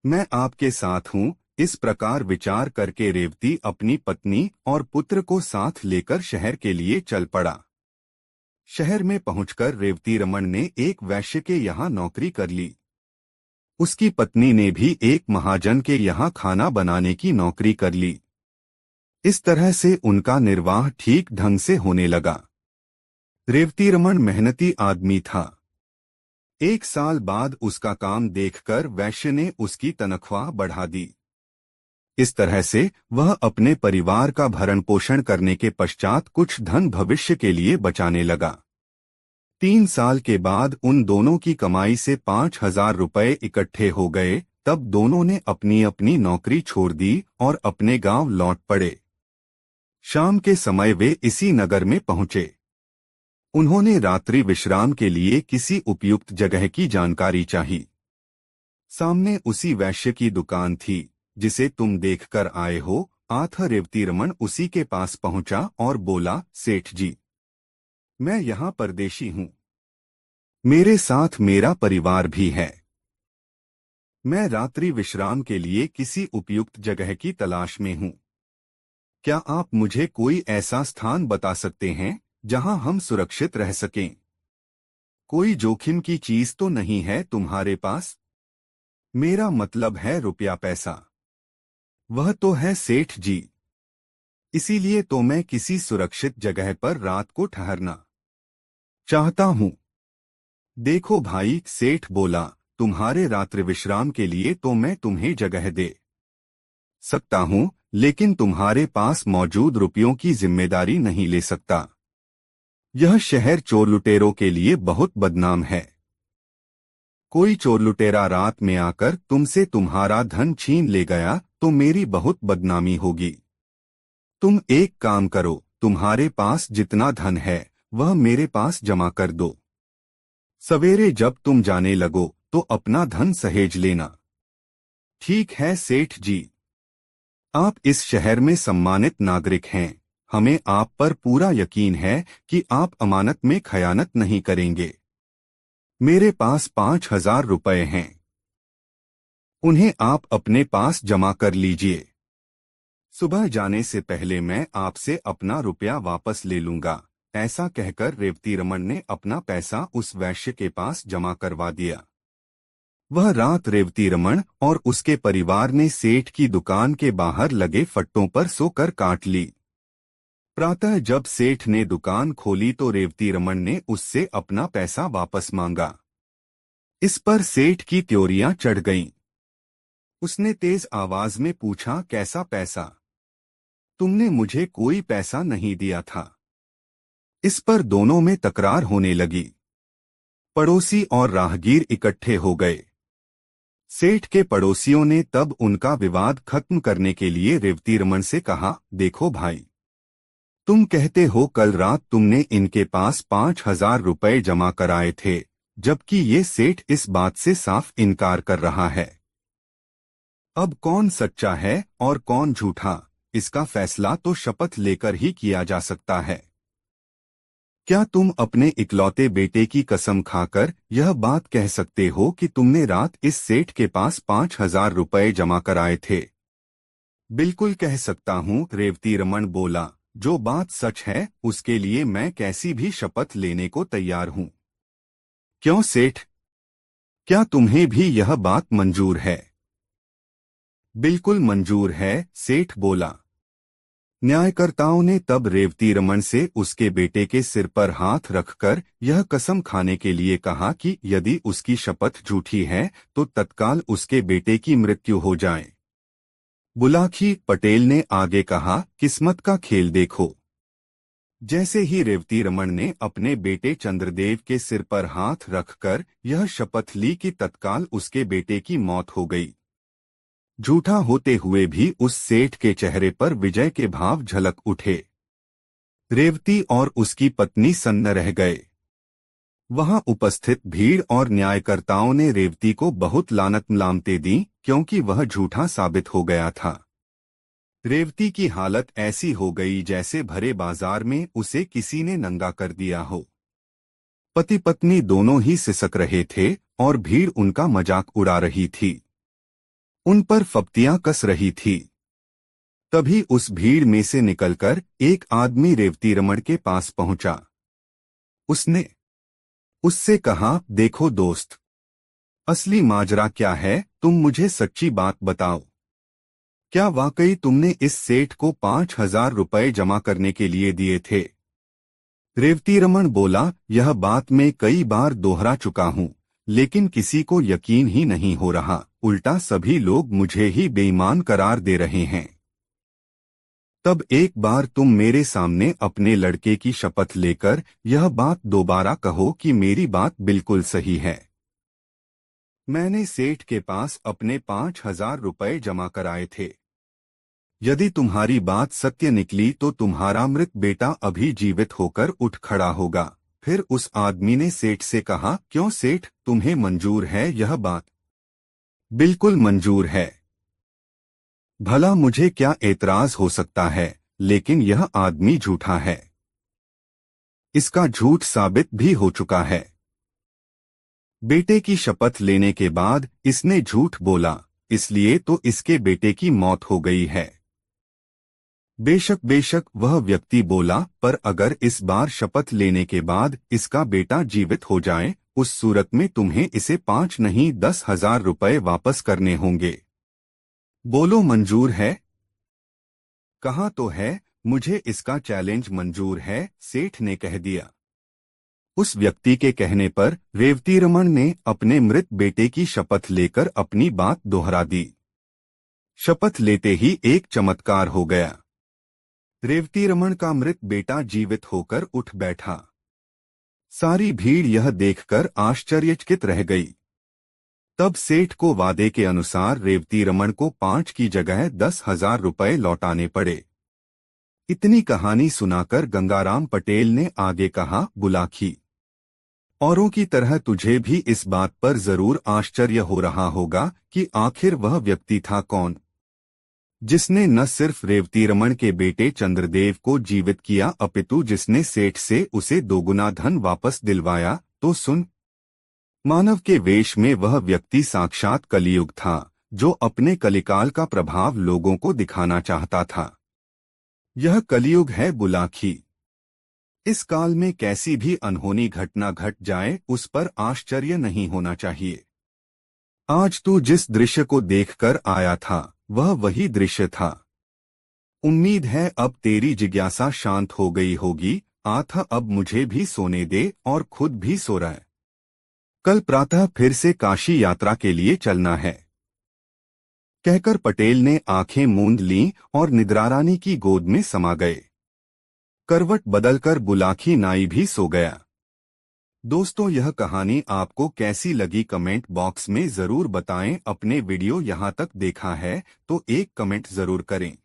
मैं आपके साथ हूँ। इस प्रकार विचार करके रेवती अपनी पत्नी और पुत्र को साथ लेकर शहर के लिए चल पड़ा। शहर में पहुंचकर रेवती रमन ने एक वैश्य के यहाँ नौकरी कर ली। उसकी पत्नी ने भी एक महाजन के यहाँ खाना बनाने की नौकरी कर ली। इस तरह से उनका निर्वाह ठीक ढंग से होने लगा। रेवती रमन मेहनती आदमी था। 1 साल बाद उसका काम देखकर वैश्य ने उसकी तनख्वाह बढ़ा दी। इस तरह से वह अपने परिवार का भरण पोषण करने के पश्चात कुछ धन भविष्य के लिए बचाने लगा। 3 साल के बाद उन दोनों की कमाई से 5,000 रुपए इकट्ठे हो गए। तब दोनों ने अपनी अपनी नौकरी छोड़ दी और अपने गांव लौट पड़े। शाम के समय वे इसी नगर में पहुंचे। उन्होंने रात्रि विश्राम के लिए किसी उपयुक्त जगह की जानकारी चाही। सामने उसी वैश्य की दुकान थी जिसे तुम देखकर आए हो। आथ रेवती रमन उसी के पास पहुंचा और बोला, सेठ जी, मैं यहाँ परदेशी हूँ। मेरे साथ मेरा परिवार भी है। मैं रात्रि विश्राम के लिए किसी उपयुक्त जगह की तलाश में हूँ। क्या आप मुझे कोई ऐसा स्थान बता सकते हैं जहां हम सुरक्षित रह सकें? कोई जोखिम की चीज तो नहीं है तुम्हारे पास? मेरा मतलब है रुपया पैसा। वह तो है सेठ जी। इसीलिए तो मैं किसी सुरक्षित जगह पर रात को ठहरना चाहता हूँ। देखो भाई, सेठ बोला, तुम्हारे रात्रि विश्राम के लिए तो मैं तुम्हें जगह दे सकता हूँ, लेकिन तुम्हारे पास मौजूद रुपयों की जिम्मेदारी नहीं ले सकता। यह शहर चोर लुटेरों के लिए बहुत बदनाम है। कोई चोर लुटेरा रात में आकर तुमसे तुम्हारा धन छीन ले गया तो मेरी बहुत बदनामी होगी। तुम एक काम करो, तुम्हारे पास जितना धन है वह मेरे पास जमा कर दो। सवेरे जब तुम जाने लगो तो अपना धन सहेज लेना। ठीक है सेठ जी। आप इस शहर में सम्मानित नागरिक हैं। हमें आप पर पूरा यकीन है कि आप अमानत में खयानत नहीं करेंगे। मेरे पास 5,000 रुपए हैं। उन्हें आप अपने पास जमा कर लीजिए। सुबह जाने से पहले मैं आपसे अपना रुपया वापस ले लूंगा। ऐसा कहकर रेवतीरमण ने अपना पैसा उस वैश्य के पास जमा करवा दिया। वह रात रेवतीरमण और उसके परिवार ने सेठ की दुकान के बाहर लगे फट्टों पर सोकर काट ली। प्रातः जब सेठ ने दुकान खोली तो रेवतीरमण ने उससे अपना पैसा वापस मांगा। इस पर सेठ की त्योरियां चढ़ गईं। उसने तेज आवाज में पूछा, कैसा पैसा? तुमने मुझे कोई पैसा नहीं दिया था। इस पर दोनों में तकरार होने लगी। पड़ोसी और राहगीर इकट्ठे हो गए। सेठ के पड़ोसियों ने तब उनका विवाद खत्म करने के लिए रेवतीरमण से कहा, देखो भाई, तुम कहते हो कल रात तुमने इनके पास 5,000 रुपए जमा कराए थे, जबकि ये सेठ इस बात से साफ इनकार कर रहा है। अब कौन सच्चा है और कौन झूठा, इसका फैसला तो शपथ लेकर ही किया जा सकता है। क्या तुम अपने इकलौते बेटे की कसम खाकर यह बात कह सकते हो कि तुमने रात इस सेठ के पास 5,000 रुपए जमा कराए थे? बिल्कुल कह सकता हूँ, रेवतीरमण बोला। जो बात सच है उसके लिए मैं कैसी भी शपथ लेने को तैयार हूँ। क्यों सेठ, क्या तुम्हें भी यह बात मंजूर है? बिल्कुल मंजूर है, सेठ बोला। न्यायकर्ताओं ने तब रेवतीरमण से उसके बेटे के सिर पर हाथ रखकर यह कसम खाने के लिए कहा कि यदि उसकी शपथ झूठी है तो तत्काल उसके बेटे की मृत्यु हो जाए। बुलाकी पटेल ने आगे कहा, किस्मत का खेल देखो। जैसे ही रेवतीरमण ने अपने बेटे चंद्रदेव के सिर पर हाथ रखकर यह शपथ ली कि तत्काल उसके बेटे की मौत हो गई। झूठा होते हुए भी उस सेठ के चेहरे पर विजय के भाव झलक उठे। रेवती और उसकी पत्नी सन्न रह गए। वहां उपस्थित भीड़ और न्यायकर्ताओं ने रेवती को बहुत लानत मलामतें दी क्योंकि वह झूठा साबित हो गया था। रेवती की हालत ऐसी हो गई जैसे भरे बाजार में उसे किसी ने नंगा कर दिया हो। पति पत्नी दोनों ही सिसक रहे थे और भीड़ उनका मजाक उड़ा रही थी, उन पर फप्तियां कस रही थी। तभी उस भीड़ में से निकलकर एक आदमी रेवतीरमण के पास पहुंचा। उसने उससे कहा, देखो दोस्त, असली माजरा क्या है, तुम मुझे सच्ची बात बताओ। क्या वाकई तुमने इस सेठ को 5,000 रुपए जमा करने के लिए दिए थे? रेवतीरमण बोला, यह बात मैं कई बार दोहरा चुका हूँ, लेकिन किसी को यकीन ही नहीं हो रहा। उल्टा सभी लोग मुझे ही बेईमान करार दे रहे हैं। तब एक बार तुम मेरे सामने अपने लड़के की शपथ लेकर यह बात दोबारा कहो कि मेरी बात बिल्कुल सही है। मैंने सेठ के पास अपने 5,000 रुपए जमा कराए थे। यदि तुम्हारी बात सत्य निकली तो तुम्हारा मृत बेटा अभी जीवित होकर उठ खड़ा होगा। फिर उस आदमी ने सेठ से कहा, क्यों सेठ, तुम्हें मंजूर है यह बात? बिल्कुल मंजूर है। भला मुझे क्या एतराज हो सकता है, लेकिन यह आदमी झूठा है। इसका झूठ साबित भी हो चुका है। बेटे की शपथ लेने के बाद इसने झूठ बोला, इसलिए तो इसके बेटे की मौत हो गई है। बेशक बेशक वह व्यक्ति बोला, पर अगर इस बार शपथ लेने के बाद इसका बेटा जीवित हो जाए, उस सूरत में तुम्हें इसे 5 नहीं 10,000 रुपए वापस करने होंगे। बोलो मंजूर है? कहा तो है, मुझे इसका चैलेंज मंजूर है, सेठ ने कह दिया। उस व्यक्ति के कहने पर रेवतीरमण ने अपने मृत बेटे की शपथ लेकर अपनी बात दोहरा दी। शपथ लेते ही एक चमत्कार हो गया। रेवतीरमण का मृत बेटा जीवित होकर उठ बैठा। सारी भीड़ यह देखकर आश्चर्यचकित रह गई। तब सेठ को वादे के अनुसार रेवतीरमण को 5 की जगह 10,000 रुपए लौटाने पड़े। इतनी कहानी सुनाकर गंगाराम पटेल ने आगे कहा, बुलाखी, औरों की तरह तुझे भी इस बात पर जरूर आश्चर्य हो रहा होगा कि आखिर वह व्यक्ति था कौन, जिसने न सिर्फ रेवतीरमण के बेटे चंद्रदेव को जीवित किया अपितु जिसने सेठ से उसे दोगुना धन वापस दिलवाया। तो सुन, मानव के वेश में वह व्यक्ति साक्षात कलियुग था, जो अपने कलिकाल का प्रभाव लोगों को दिखाना चाहता था। यह कलियुग है बुलाखी। इस काल में कैसी भी अनहोनी घटना घट जाए उस पर आश्चर्य नहीं होना चाहिए। आज तू जिस दृश्य को देखकर आया था वह वही दृश्य था। उम्मीद है अब तेरी जिज्ञासा शांत हो गई होगी। आथा अब मुझे भी सोने दे और खुद भी सो रहा है। कल प्रातः फिर से काशी यात्रा के लिए चलना है। कहकर पटेल ने आंखें मूंद लीं और निद्रारानी की गोद में समा गए। करवट बदलकर बुलाखी नाई भी सो गया। दोस्तों, यह कहानी आपको कैसी लगी कमेंट बॉक्स में जरूर बताएं। अपने वीडियो यहां तक देखा है तो एक कमेंट जरूर करें।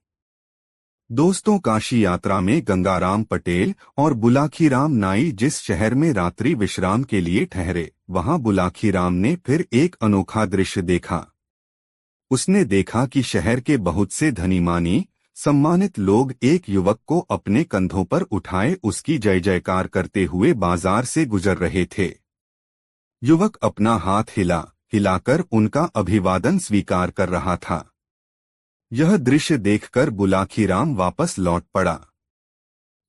दोस्तों, काशी यात्रा में गंगाराम पटेल और बुलाखीराम नाई जिस शहर में रात्रि विश्राम के लिए ठहरे, वहां बुलाखीराम ने फिर एक अनोखा दृश्य देखा। उसने देखा कि शहर के बहुत से धनीमानी सम्मानित लोग एक युवक को अपने कंधों पर उठाए उसकी जय जयकार करते हुए बाजार से गुजर रहे थे। युवक अपना हाथ हिलाकर उनका अभिवादन स्वीकार कर रहा था। यह दृश्य देखकर बुलाखीराम वापस लौट पड़ा।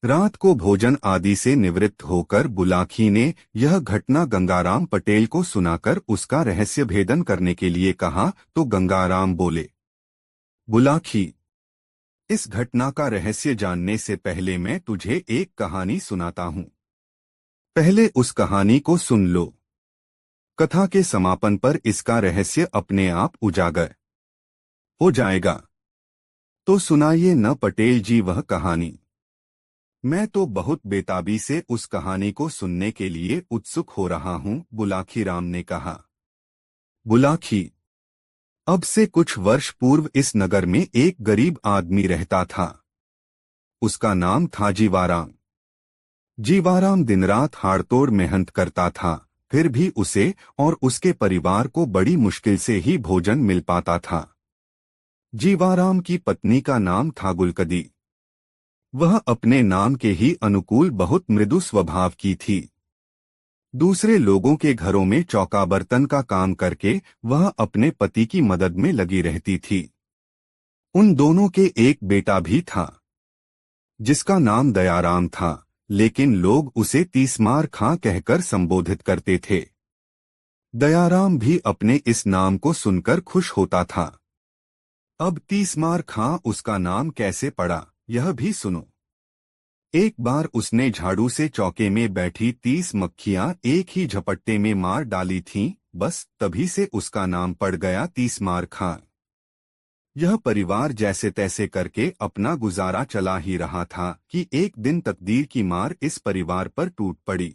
रात को भोजन आदि से निवृत्त होकर बुलाखी ने यह घटना गंगाराम पटेल को सुनाकर उसका रहस्य भेदन करने के लिए कहा तो गंगाराम बोले, बुलाखी, इस घटना का रहस्य जानने से पहले मैं तुझे एक कहानी सुनाता हूं। पहले उस कहानी को सुन लो। कथा के समापन पर इसका रहस्य अपने आप उजागर हो जाएगा। तो सुनाइए न पटेल जी वह कहानी। मैं तो बहुत बेताबी से उस कहानी को सुनने के लिए उत्सुक हो रहा हूं, बुलाखीराम ने कहा। बुलाखी, अब से कुछ वर्ष पूर्व इस नगर में एक गरीब आदमी रहता था। उसका नाम था जीवाराम। जीवाराम दिन रात हाड़तोड़ मेहनत करता था, फिर भी उसे और उसके परिवार को बड़ी मुश्किल से ही भोजन मिल पाता था। जीवाराम की पत्नी का नाम था गुलकदी। वह अपने नाम के ही अनुकूल बहुत मृदु स्वभाव की थी। दूसरे लोगों के घरों में चौका बर्तन का काम करके वह अपने पति की मदद में लगी रहती थी। उन दोनों के एक बेटा भी था, जिसका नाम दयाराम था, लेकिन लोग उसे तीसमार खां कहकर संबोधित करते थे। दयाराम भी अपने इस नाम को सुनकर खुश होता था। अब तीसमार खां उसका नाम कैसे पड़ा, यह भी सुनो। एक बार उसने झाड़ू से चौके में बैठी 30 मक्खियां एक ही झपट्टे में मार डाली थीं, बस तभी से उसका नाम पड़ गया तीसमार खां। यह परिवार जैसे तैसे करके अपना गुजारा चला ही रहा था कि एक दिन तकदीर की मार इस परिवार पर टूट पड़ी।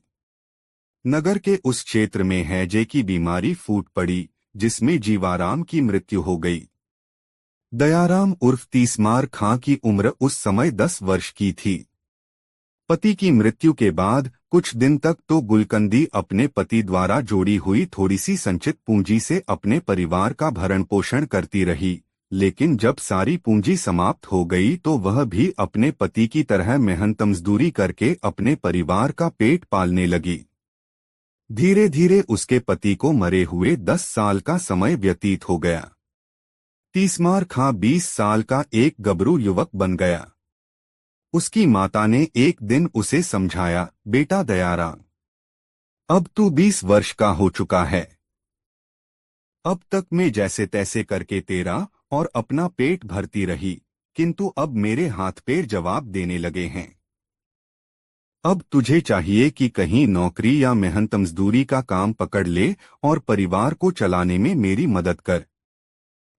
नगर के उस क्षेत्र में हैजे की बीमारी फूट पड़ी, जिसमें जीवाराम की मृत्यु हो गई। दयाराम उर्फ तीसमार खां की उम्र उस समय 10 वर्ष की थी। पति की मृत्यु के बाद कुछ दिन तक तो गुलकंदी अपने पति द्वारा जोड़ी हुई थोड़ी सी संचित पूंजी से अपने परिवार का भरण पोषण करती रही, लेकिन जब सारी पूंजी समाप्त हो गई तो वह भी अपने पति की तरह मेहनत मजदूरी करके अपने परिवार का पेट पालने लगी। धीरे धीरे उसके पति को मरे हुए 10 साल का समय व्यतीत हो गया। तीसमार खां 20 साल का एक गबरू युवक बन गया। उसकी माता ने एक दिन उसे समझाया, बेटा दयाराम, अब तू 20 वर्ष का हो चुका है। अब तक मैं जैसे तैसे करके तेरा और अपना पेट भरती रही, किंतु अब मेरे हाथ पैर जवाब देने लगे हैं। अब तुझे चाहिए कि कहीं नौकरी या मेहनत मजदूरी का काम पकड़ ले और परिवार को चलाने में मेरी मदद कर।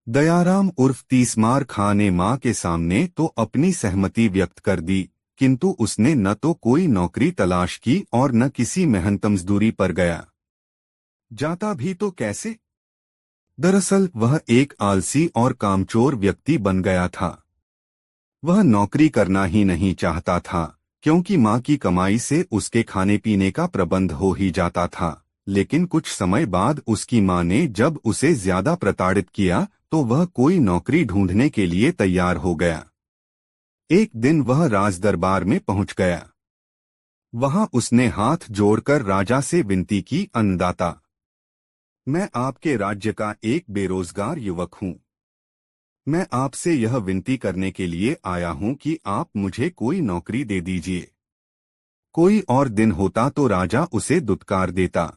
दयाराम उर्फ तीसमार खां ने मां के सामने तो अपनी सहमति व्यक्त कर दी, किंतु उसने न तो कोई नौकरी तलाश की और न किसी मेहनत मजदूरी पर गया। जाता भी तो कैसे? दरअसल वह एक आलसी और कामचोर व्यक्ति बन गया था। वह नौकरी करना ही नहीं चाहता था, क्योंकि मां की कमाई से उसके खाने पीने का प्रबंध हो ही जाता था। लेकिन कुछ समय बाद उसकी मां ने जब उसे ज्यादा प्रताड़ित किया तो वह कोई नौकरी ढूंढने के लिए तैयार हो गया। एक दिन वह राजदरबार में पहुंच गया। वहां उसने हाथ जोड़कर राजा से विनती की, अन्नदाता, मैं आपके राज्य का एक बेरोजगार युवक हूं। मैं आपसे यह विनती करने के लिए आया हूं कि आप मुझे कोई नौकरी दे दीजिए। कोई और दिन होता तो राजा उसे दुत्कार देता।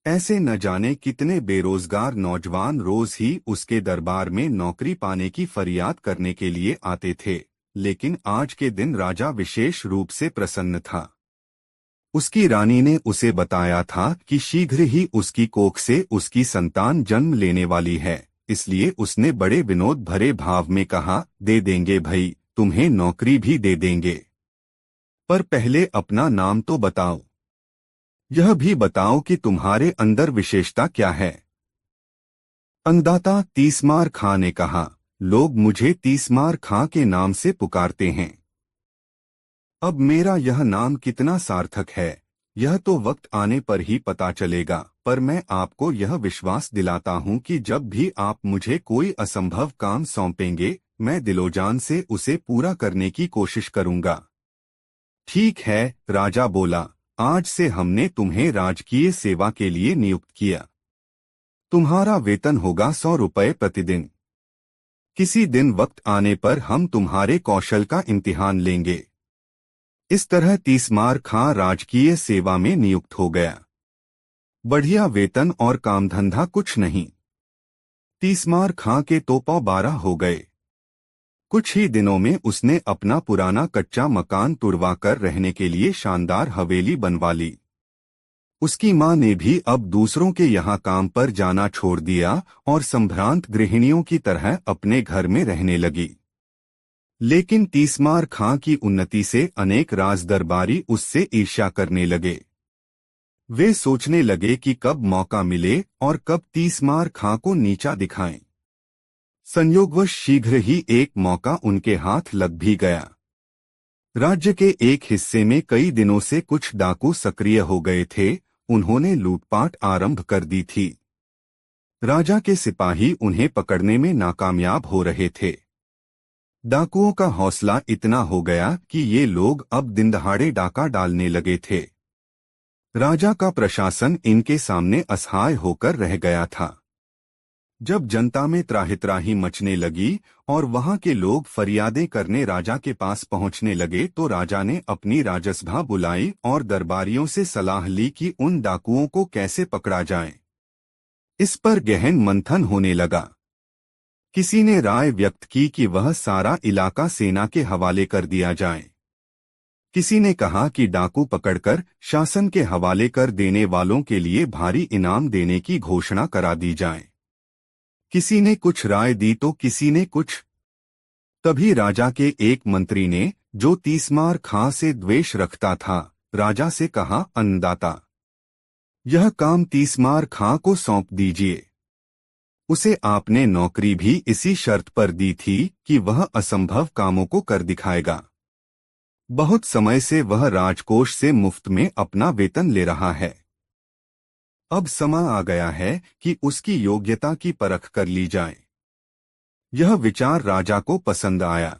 ऐसे न जाने कितने बेरोजगार नौजवान रोज ही उसके दरबार में नौकरी पाने की फरियाद करने के लिए आते थे, लेकिन आज के दिन राजा विशेष रूप से प्रसन्न था। उसकी रानी ने उसे बताया था कि शीघ्र ही उसकी कोख से उसकी संतान जन्म लेने वाली है, इसलिए उसने बड़े विनोद भरे भाव में कहा, दे देंगे भई, तुम्हें नौकरी भी दे देंगे। पर पहले अपना नाम तो बताओ। यह भी बताओ कि तुम्हारे अंदर विशेषता क्या है। अन्नदाता तीसमार खां ने कहा, लोग मुझे तीसमार खां के नाम से पुकारते हैं। अब मेरा यह नाम कितना सार्थक है, यह तो वक्त आने पर ही पता चलेगा, पर मैं आपको यह विश्वास दिलाता हूं कि जब भी आप मुझे कोई असंभव काम सौंपेंगे, मैं दिलोजान से उसे पूरा करने की कोशिश करूंगा। ठीक है, राजा बोला, आज से हमने तुम्हें राजकीय सेवा के लिए नियुक्त किया। तुम्हारा वेतन होगा 100 रुपये प्रतिदिन। किसी दिन वक्त आने पर हम तुम्हारे कौशल का इम्तिहान लेंगे। इस तरह तीसमार खां राजकीय सेवा में नियुक्त हो गया। बढ़िया वेतन और कामधंधा कुछ नहीं। तीसमार खां के तो पौ 12 हो गए। कुछ ही दिनों में उसने अपना पुराना कच्चा मकान तुड़वाकर रहने के लिए शानदार हवेली बनवा ली। उसकी मां ने भी अब दूसरों के यहाँ काम पर जाना छोड़ दिया और संभ्रांत गृहिणियों की तरह अपने घर में रहने लगी। लेकिन तीसमार खां की उन्नति से अनेक राजदरबारी उससे ईर्ष्या करने लगे। वे सोचने लगे कि कब मौका मिले और कब तीसमार खां को नीचा दिखाएं। संयोगवश शीघ्र ही एक मौका उनके हाथ लग भी गया। राज्य के एक हिस्से में कई दिनों से कुछ डाकू सक्रिय हो गए थे। उन्होंने लूटपाट आरंभ कर दी थी। राजा के सिपाही उन्हें पकड़ने में नाकामयाब हो रहे थे। डाकुओं का हौसला इतना हो गया कि ये लोग अब दिनदहाड़े डाका डालने लगे थे। राजा का प्रशासन इनके सामने असहाय होकर रह गया था। जब जनता में त्राहित्राही मचने लगी और वहां के लोग फरियादें करने राजा के पास पहुंचने लगे तो राजा ने अपनी राजसभा बुलाई और दरबारियों से सलाह ली कि उन डाकुओं को कैसे पकड़ा जाए। इस पर गहन मंथन होने लगा। किसी ने राय व्यक्त की कि वह सारा इलाका सेना के हवाले कर दिया जाए। किसी ने कहा कि डाकू पकड़कर शासन के हवाले कर देने वालों के लिए भारी इनाम देने की घोषणा करा दी जाए। किसी ने कुछ राय दी तो किसी ने कुछ। तभी राजा के एक मंत्री ने, जो तीसमार खां से द्वेष रखता था, राजा से कहा, अन्नदाता, यह काम तीसमार खां को सौंप दीजिए। उसे आपने नौकरी भी इसी शर्त पर दी थी कि वह असंभव कामों को कर दिखाएगा। बहुत समय से वह राजकोष से मुफ्त में अपना वेतन ले रहा है। अब समय आ गया है कि उसकी योग्यता की परख कर ली जाए। यह विचार राजा को पसंद आया।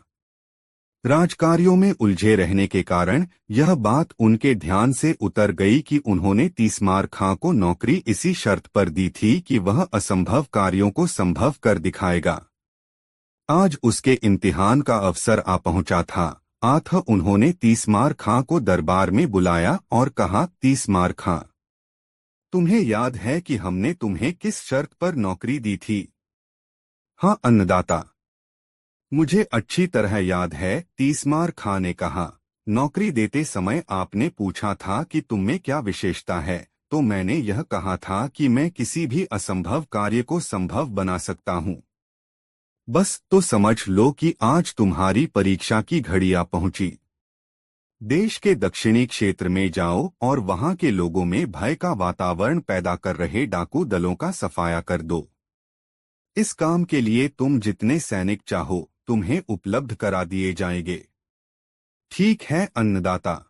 राजकार्यों में उलझे रहने के कारण यह बात उनके ध्यान से उतर गई कि उन्होंने तीसमार खां को नौकरी इसी शर्त पर दी थी कि वह असंभव कार्यों को संभव कर दिखाएगा। आज उसके इम्तिहान का अवसर आ पहुंचा था। अतः उन्होंने तीसमार खां को दरबार में बुलाया और कहा, तीसमार खां, तुम्हें याद है कि हमने तुम्हें किस शर्त पर नौकरी दी थी? हाँ अन्नदाता, मुझे अच्छी तरह याद है, तीसमार खां ने कहा। नौकरी देते समय आपने पूछा था कि तुम में क्या विशेषता है, तो मैंने यह कहा था कि मैं किसी भी असंभव कार्य को संभव बना सकता हूँ। बस तो समझ लो कि आज तुम्हारी परीक्षा की घड़ी आ पहुंची। देश के दक्षिणी क्षेत्र में जाओ और वहां के लोगों में भय का वातावरण पैदा कर रहे डाकू दलों का सफाया कर दो। इस काम के लिए तुम जितने सैनिक चाहो तुम्हें उपलब्ध करा दिए जाएंगे। ठीक है अन्नदाता।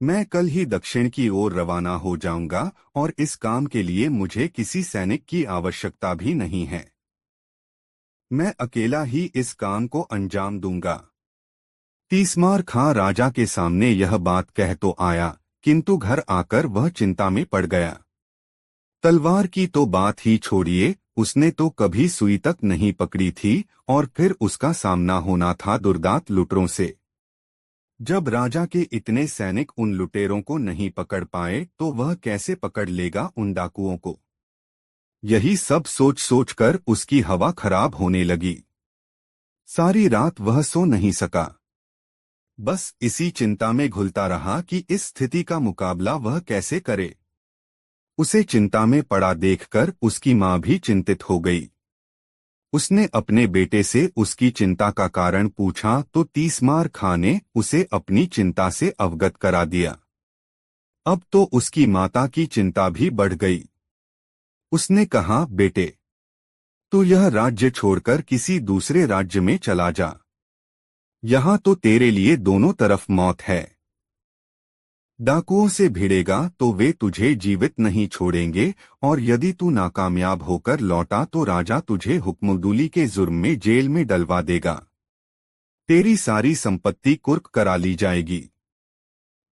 मैं कल ही दक्षिण की ओर रवाना हो जाऊंगा और इस काम के लिए मुझे किसी सैनिक की आवश्यकता भी नहीं है। मैं अकेला ही इस काम को अंजाम दूंगा। तीसमार खां राजा के सामने यह बात कह तो आया, किंतु घर आकर वह चिंता में पड़ गया। तलवार की तो बात ही छोड़िए, उसने तो कभी सुई तक नहीं पकड़ी थी और फिर उसका सामना होना था दुर्दांत लुटेरों से। जब राजा के इतने सैनिक उन लुटेरों को नहीं पकड़ पाए तो वह कैसे पकड़ लेगा उन डाकुओं को। यही सब सोच सोच कर उसकी हवा खराब होने लगी। सारी रात वह सो नहीं सका। बस इसी चिंता में घुलता रहा कि इस स्थिति का मुकाबला वह कैसे करे। उसे चिंता में पड़ा देखकर उसकी माँ भी चिंतित हो गई। उसने अपने बेटे से उसकी चिंता का कारण पूछा तो तीसमार खां ने उसे अपनी चिंता से अवगत करा दिया। अब तो उसकी माता की चिंता भी बढ़ गई। उसने कहा, बेटे, तू यह राज्य छोड़कर किसी दूसरे राज्य में चला जा। यहाँ तो तेरे लिए दोनों तरफ मौत है। डाकुओं से भिड़ेगा तो वे तुझे जीवित नहीं छोड़ेंगे और यदि तू नाकामयाब होकर लौटा तो राजा तुझे हुक्मदुली के जुर्म में जेल में डलवा देगा। तेरी सारी संपत्ति कुर्क करा ली जाएगी।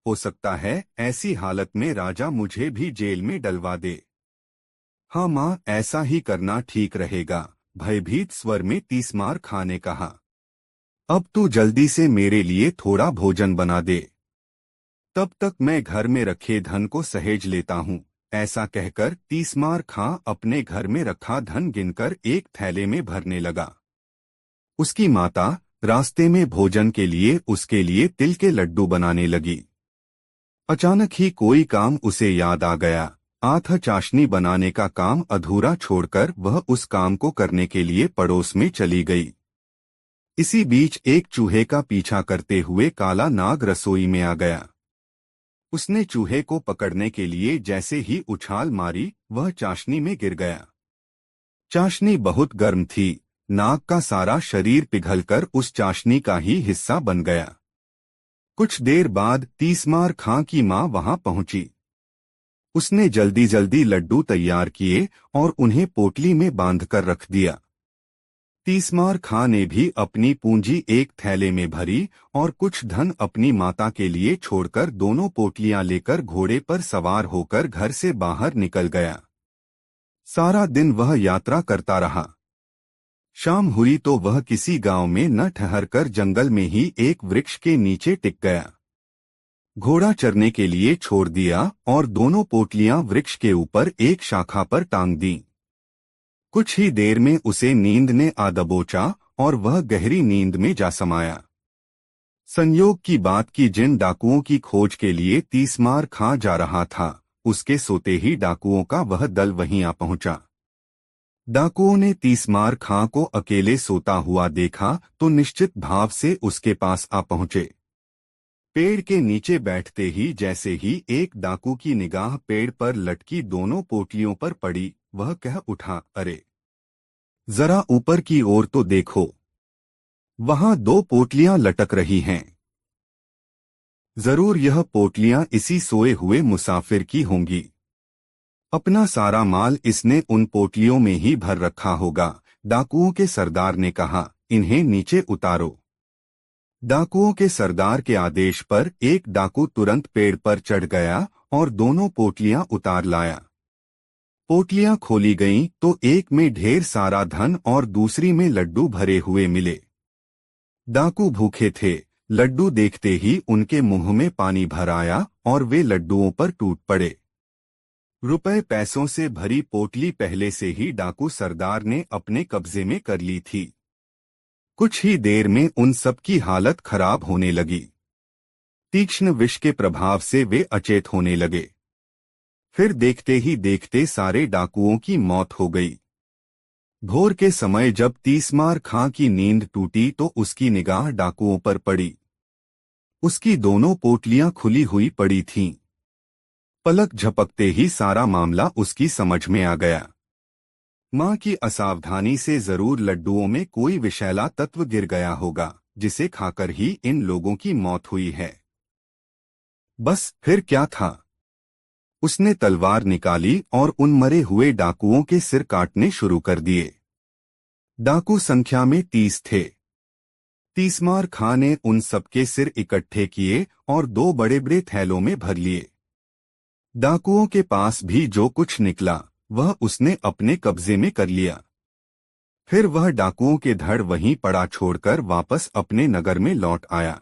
हो सकता है ऐसी हालत में राजा मुझे भी जेल में डलवा दे। हाँ माँ, ऐसा ही करना ठीक रहेगा, भयभीत स्वर में तीसमार खां ने कहा। अब तू जल्दी से मेरे लिए थोड़ा भोजन बना दे। तब तक मैं घर में रखे धन को सहेज लेता हूँ। ऐसा कहकर तीसमार खां अपने घर में रखा धन गिनकर एक थैले में भरने लगा। उसकी माता रास्ते में भोजन के लिए उसके लिए तिल के लड्डू बनाने लगी। अचानक ही कोई काम उसे याद आ गया। आथा चाशनी बनाने का काम अधूरा छोड़कर वह उस काम को करने के लिए पड़ोस में चली गई। इसी बीच एक चूहे का पीछा करते हुए काला नाग रसोई में आ गया। उसने चूहे को पकड़ने के लिए जैसे ही उछाल मारी वह चाशनी में गिर गया। चाशनी बहुत गर्म थी। नाग का सारा शरीर पिघलकर उस चाशनी का ही हिस्सा बन गया। कुछ देर बाद तीसमार खां की माँ वहां पहुंची। उसने जल्दी जल्दी लड्डू तैयार किए और उन्हें पोटली में बांधकर रख दिया। तीसमार खां ने भी अपनी पूंजी एक थैले में भरी और कुछ धन अपनी माता के लिए छोड़कर दोनों पोटलियां लेकर घोड़े पर सवार होकर घर से बाहर निकल गया। सारा दिन वह यात्रा करता रहा। शाम हुई तो वह किसी गांव में न ठहरकर जंगल में ही एक वृक्ष के नीचे टिक गया। घोड़ा चरने के लिए छोड़ दिया और दोनों पोटलियां वृक्ष के ऊपर एक शाखा पर टांग दी। कुछ ही देर में उसे नींद ने आ दबोचा और वह गहरी नींद में जा समाया। संयोग की बात कि जिन डाकुओं की खोज के लिए तीसमार खां जा रहा था, उसके सोते ही डाकुओं का वह दल वहीं आ पहुंचा। डाकुओं ने तीसमार खां को अकेले सोता हुआ देखा तो निश्चित भाव से उसके पास आ पहुंचे। पेड़ के नीचे बैठते ही जैसे ही एक डाकू की निगाह पेड़ पर लटकी दोनों पोटलियों पर पड़ी, वह कह उठा, अरे जरा ऊपर की ओर तो देखो, वहां दो पोटलियां लटक रही हैं। जरूर यह पोटलियां इसी सोए हुए मुसाफिर की होंगी। अपना सारा माल इसने उन पोटलियों में ही भर रखा होगा। डाकुओं के सरदार ने कहा, इन्हें नीचे उतारो। डाकुओं के सरदार के आदेश पर एक डाकू तुरंत पेड़ पर चढ़ गया और दोनों पोटलियां उतार लाया। पोटलियां खोली गईं तो एक में ढेर सारा धन और दूसरी में लड्डू भरे हुए मिले। डाकू भूखे थे। लड्डू देखते ही उनके मुंह में पानी भर आया और वे लड्डुओं पर टूट पड़े। रुपए पैसों से भरी पोटली पहले से ही डाकू सरदार ने अपने कब्जे में कर ली थी। कुछ ही देर में उन सब की हालत खराब होने लगी। तीक्ष्ण विष के प्रभाव से वे अचेत होने लगे। फिर देखते ही देखते सारे डाकुओं की मौत हो गई। भोर के समय जब तीसमार खां की नींद टूटी तो उसकी निगाह डाकुओं पर पड़ी। उसकी दोनों पोटलियां खुली हुई पड़ी थीं। पलक झपकते ही सारा मामला उसकी समझ में आ गया। मां की असावधानी से जरूर लड्डुओं में कोई विषैला तत्व गिर गया होगा, जिसे खाकर ही इन लोगों की मौत हुई है। बस फिर क्या था? उसने तलवार निकाली और उन मरे हुए डाकुओं के सिर काटने शुरू कर दिए। डाकू संख्या में 30 थे। तीसमार खां ने उन सबके सिर इकट्ठे किए और 2 बड़े-बड़े थैलों में भर लिए। डाकुओं के पास भी जो कुछ निकला वह उसने अपने कब्जे में कर लिया। फिर वह डाकुओं के धड़ वहीं पड़ा छोड़कर वापस अपने नगर में लौट आया।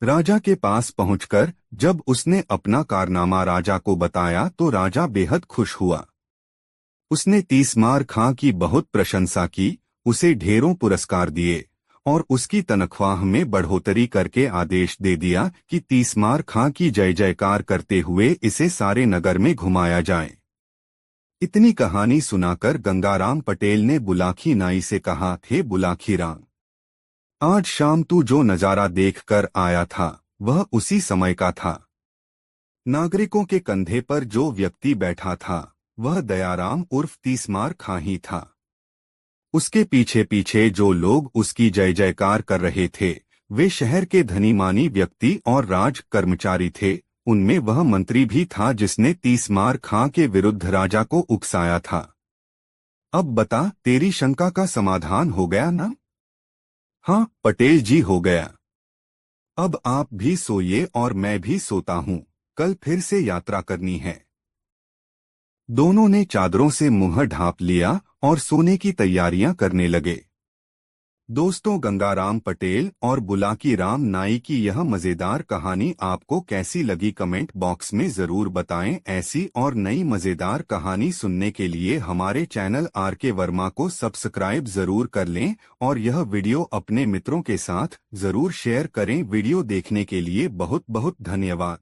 राजा के पास पहुंचकर जब उसने अपना कारनामा राजा को बताया तो राजा बेहद खुश हुआ। उसने तीसमार खां की बहुत प्रशंसा की, उसे ढेरों पुरस्कार दिए और उसकी तनख्वाह में बढ़ोतरी करके आदेश दे दिया कि तीसमार खां की जय जयकार करते हुए इसे सारे नगर में घुमाया जाए। इतनी कहानी सुनाकर गंगाराम पटेल ने बुलाकी नाई से कहा, थे बुलाकी राम, आज शाम तू जो नजारा देखकर आया था वह उसी समय का था। नागरिकों के कंधे पर जो व्यक्ति बैठा था वह दयाराम उर्फ तीसमार खां ही था। उसके पीछे पीछे जो लोग उसकी जय जयकार कर रहे थे वे शहर के धनी मानी व्यक्ति और राज कर्मचारी थे। उनमें वह मंत्री भी था जिसने तीसमार खां के विरुद्ध राजा को उकसाया था। अब बता, तेरी शंका का समाधान हो गया ना? हाँ पटेल जी, हो गया। अब आप भी सोइए और मैं भी सोता हूँ, कल फिर से यात्रा करनी है। दोनों ने चादरों से मुंह ढांप लिया और सोने की तैयारियां करने लगे। दोस्तों, गंगाराम पटेल और बुलाकी राम नाई की यह मजेदार कहानी आपको कैसी लगी कमेंट बॉक्स में जरूर बताएं। ऐसी और नई मजेदार कहानी सुनने के लिए हमारे चैनल RK वर्मा को सब्सक्राइब जरूर कर लें और यह वीडियो अपने मित्रों के साथ जरूर शेयर करें। वीडियो देखने के लिए बहुत बहुत धन्यवाद।